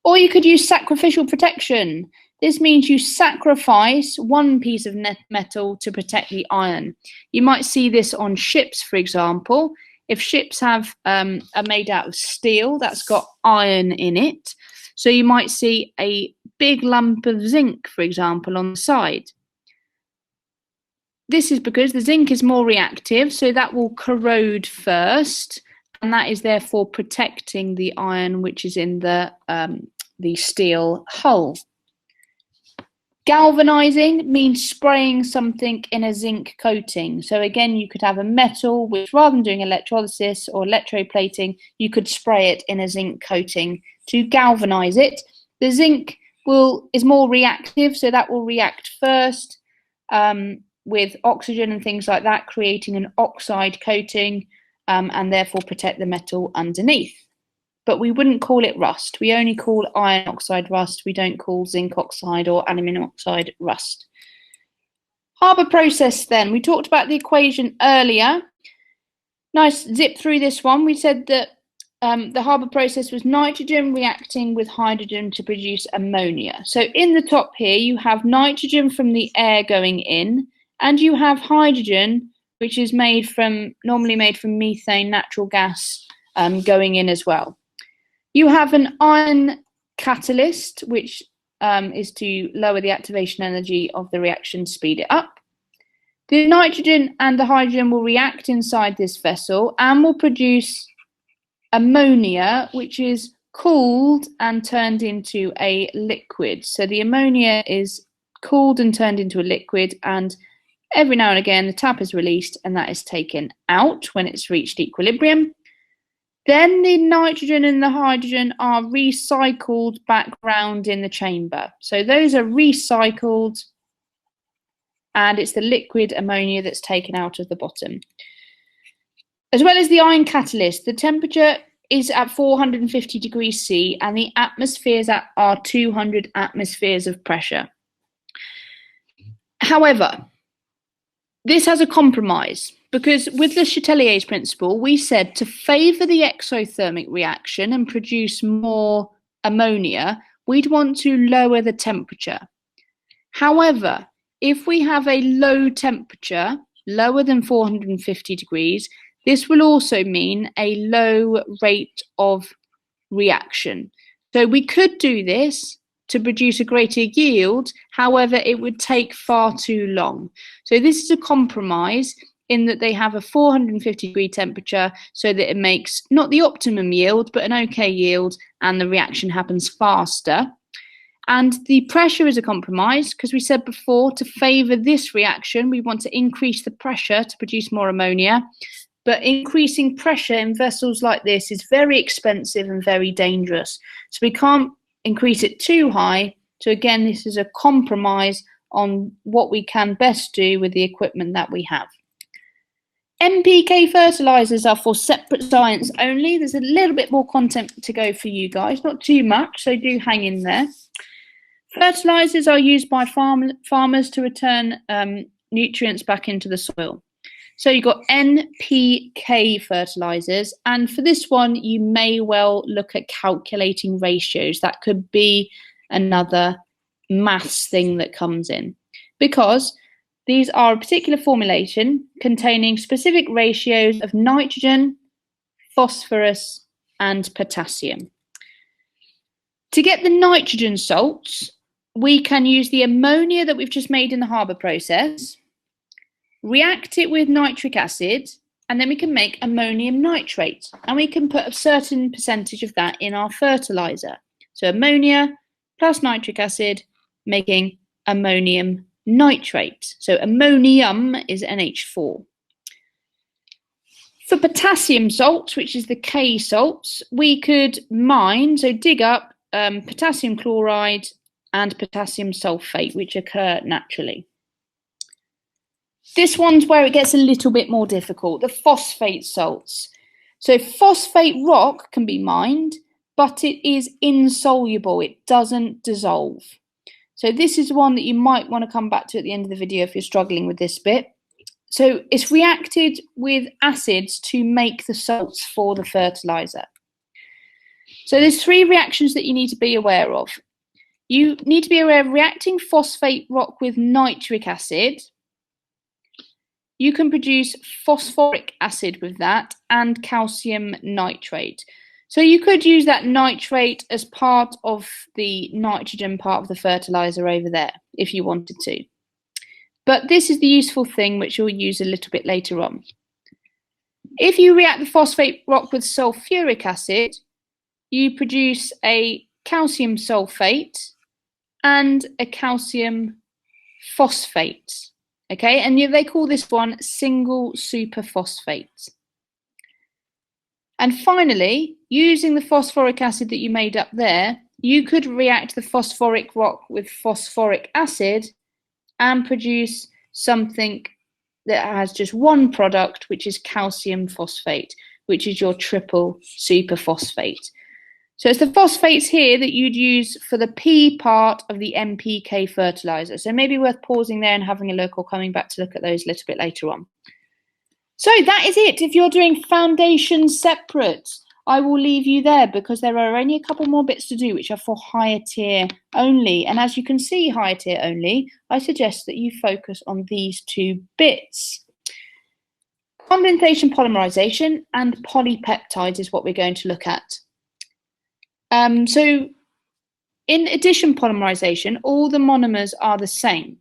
Or you could use sacrificial protection. This means you sacrifice one piece of metal to protect the iron. You might see this on ships, for example. If ships are made out of steel, that's got iron in it. So you might see a big lump of zinc, for example, on the side. This is because the zinc is more reactive, so that will corrode first, and that is therefore protecting the iron which is in the steel hull. Galvanizing means spraying something in a zinc coating. So again, you could have a metal which, rather than doing electrolysis or electroplating, you could spray it in a zinc coating to galvanize it. The zinc is more reactive, so that will react first with oxygen and things like that, creating an oxide coating and therefore protect the metal underneath. But we wouldn't call it rust. We only call iron oxide rust. We don't call zinc oxide or aluminium oxide rust. Haber process then. We talked about the equation earlier. Nice zip through this one. We said that the Haber process was nitrogen reacting with hydrogen to produce ammonia. So in the top here, you have nitrogen from the air going in, and you have hydrogen, which is normally made from methane, natural gas, going in as well. You have an iron catalyst, which is to lower the activation energy of the reaction, speed it up. The nitrogen and the hydrogen will react inside this vessel and will produce ammonia, which is cooled and turned into a liquid. So the ammonia is cooled and turned into a liquid, and Every now and again, the tap is released and that is taken out when it's reached equilibrium. Then the nitrogen and the hydrogen are recycled back round in the chamber. So those are recycled, and it's the liquid ammonia that's taken out of the bottom. As well as the ion catalyst, the temperature is at 450 degrees C and the atmospheres are 200 atmospheres of pressure. However, this has a compromise, because with the Chatelier's principle, we said to favour the exothermic reaction and produce more ammonia, we'd want to lower the temperature. However, if we have a low temperature, lower than 450 degrees, this will also mean a low rate of reaction. So we could do this to produce a greater yield, however, it would take far too long. So this is a compromise in that they have a 450 degree temperature so that it makes not the optimum yield, but an okay yield, and the reaction happens faster. And the pressure is a compromise, because we said before, to favour this reaction, we want to increase the pressure to produce more ammonia. But increasing pressure in vessels like this is very expensive and very dangerous. So we can't increase it too high. So again, this is a compromise on what we can best do with the equipment that we have. NPK fertilisers are for separate science only. There's a little bit more content to go for you guys, not too much, so do hang in there. Fertilisers are used by farmers to return nutrients back into the soil. So you've got NPK fertilisers, and for this one, you may well look at calculating ratios. That could be another maths thing that comes in, because these are a particular formulation containing specific ratios of nitrogen, phosphorus, and potassium. To get the nitrogen salts, we can use the ammonia that we've just made in the Haber process, react it with nitric acid, and then we can make ammonium nitrate, and we can put a certain percentage of that in our fertiliser. So ammonia plus nitric acid making ammonium nitrate. So ammonium is NH4. For potassium salts, which is the K salts, we could mine, so dig up potassium chloride and potassium sulfate, which occur naturally. This one's where it gets a little bit more difficult, the phosphate salts. So phosphate rock can be mined, but it is insoluble, it doesn't dissolve. So this is one that you might want to come back to at the end of the video if you're struggling with this bit. So it's reacted with acids to make the salts for the fertiliser. So there's three reactions that you need to be aware of. You need to be aware of reacting phosphate rock with nitric acid. You can produce phosphoric acid with that and calcium nitrate. So you could use that nitrate as part of the nitrogen part of the fertiliser over there if you wanted to. But this is the useful thing which you'll use a little bit later on. If you react the phosphate rock with sulfuric acid, you produce a calcium sulfate and a calcium phosphate. Okay, and they call this one single superphosphate. And finally, using the phosphoric acid that you made up there, you could react the phosphoric rock with phosphoric acid and produce something that has just one product, which is calcium phosphate, which is your triple superphosphate. So it's the phosphates here that you'd use for the P part of the NPK fertiliser. So maybe worth pausing there and having a look, or coming back to look at those a little bit later on. So that is it. If you're doing foundation separate, I will leave you there because there are only a couple more bits to do which are for higher tier only. And as you can see, higher tier only, I suggest that you focus on these two bits. Condensation, polymerisation, and polypeptides is what we're going to look at. So in addition polymerisation, all the monomers are the same.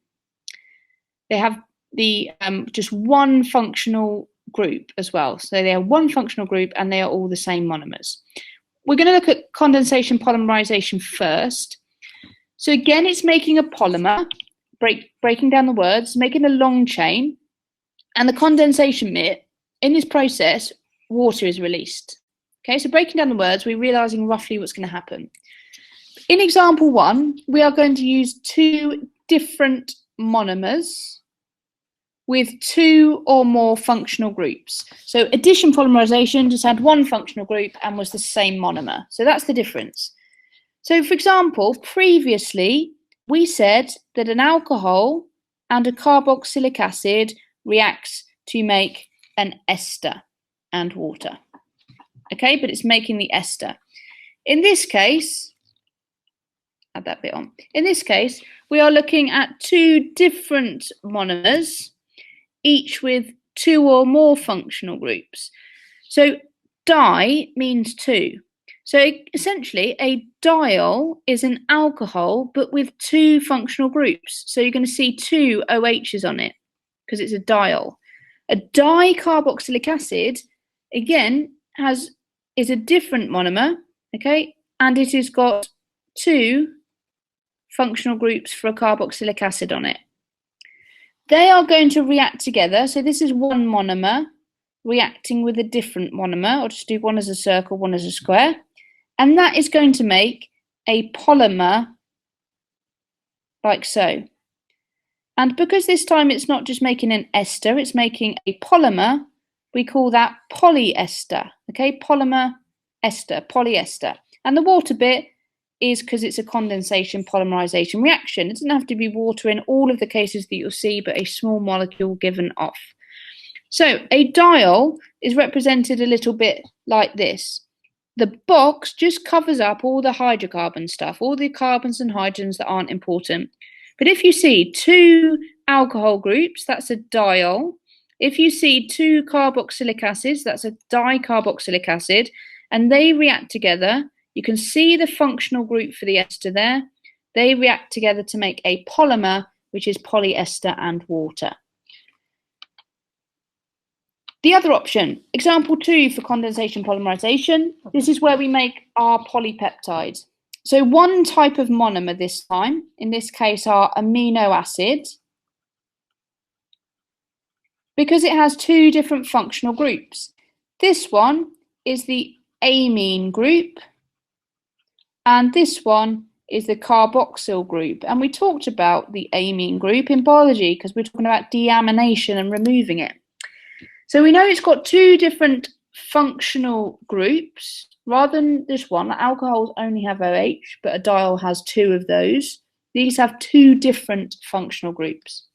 They have the just one functional group as well. So they are one functional group and they are all the same monomers. We're going to look at condensation polymerisation first. So again, it's making a polymer, breaking down the words, making a long chain, and the condensation bit, in this process, water is released. Okay, so breaking down the words, we're realising roughly what's going to happen. In example 1, we are going to use 2 different monomers with 2 or more functional groups. So addition polymerisation just had 1 functional group and was the same monomer. So that's the difference. So for example, previously we said that an alcohol and a carboxylic acid reacts to make an ester and water. Okay, but it's making the ester. In this case, add that bit on. In this case, we are looking at 2 different monomers, each with 2 or more functional groups. So di means 2. So essentially, a diol is an alcohol, but with 2 functional groups. So you're going to see 2 OHs on it, because it's a diol. A dicarboxylic acid, again, is a different monomer, okay, and it has got 2 functional groups for a carboxylic acid on it. They are going to react together. So this is 1 monomer reacting with a different monomer. I'll just do 1 as a circle, 1 as a square. And that is going to make a polymer like so. And because this time it's not just making an ester, it's making a polymer, we call that polyester. Okay, polymer ester, polyester. And the water bit is because it's a condensation polymerisation reaction. It doesn't have to be water in all of the cases that you'll see, but a small molecule given off. So a diol is represented a little bit like this. The box just covers up all the hydrocarbon stuff, all the carbons and hydrogens that aren't important. But if you see 2 alcohol groups, that's a diol. If you see 2 carboxylic acids, that's a dicarboxylic acid, and they react together, you can see the functional group for the ester there. They react together to make a polymer, which is polyester and water. The other option, example 2 for condensation polymerisation, this is where we make our polypeptides. So 1 type of monomer this time, in this case our amino acids, because it has 2 different functional groups. This one is the amine group, and this one is the carboxyl group. And we talked about the amine group in biology because we're talking about deamination and removing it. So we know it's got 2 different functional groups rather than this one. Alcohols only have OH, but a diol has 2 of those. These have 2 different functional groups.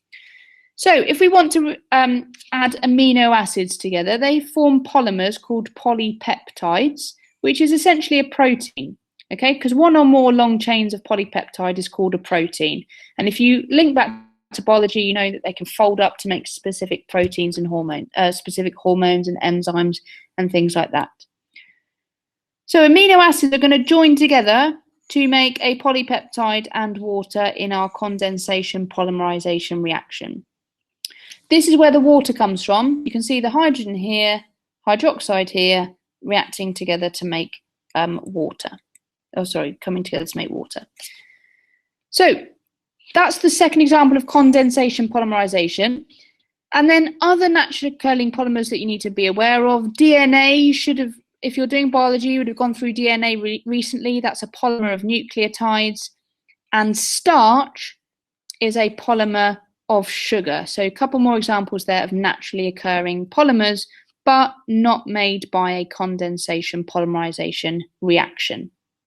So if we want to add amino acids together, they form polymers called polypeptides, which is essentially a protein. Okay, because 1 or more long chains of polypeptide is called a protein. And if you link back to biology, you know that they can fold up to make specific proteins and specific hormones and enzymes and things like that. So amino acids are going to join together to make a polypeptide and water in our condensation polymerisation reaction. This is where the water comes from. You can see the hydrogen here, hydroxide here, reacting together to make water. Oh, sorry, coming together to make water. So that's the second example of condensation polymerisation. And then other naturally occurring polymers that you need to be aware of. DNA, you should have, if you're doing biology, you would have gone through DNA recently. That's a polymer of nucleotides. And starch is a polymer of sugar. So a couple more examples there of naturally occurring polymers, but not made by a condensation polymerisation reaction.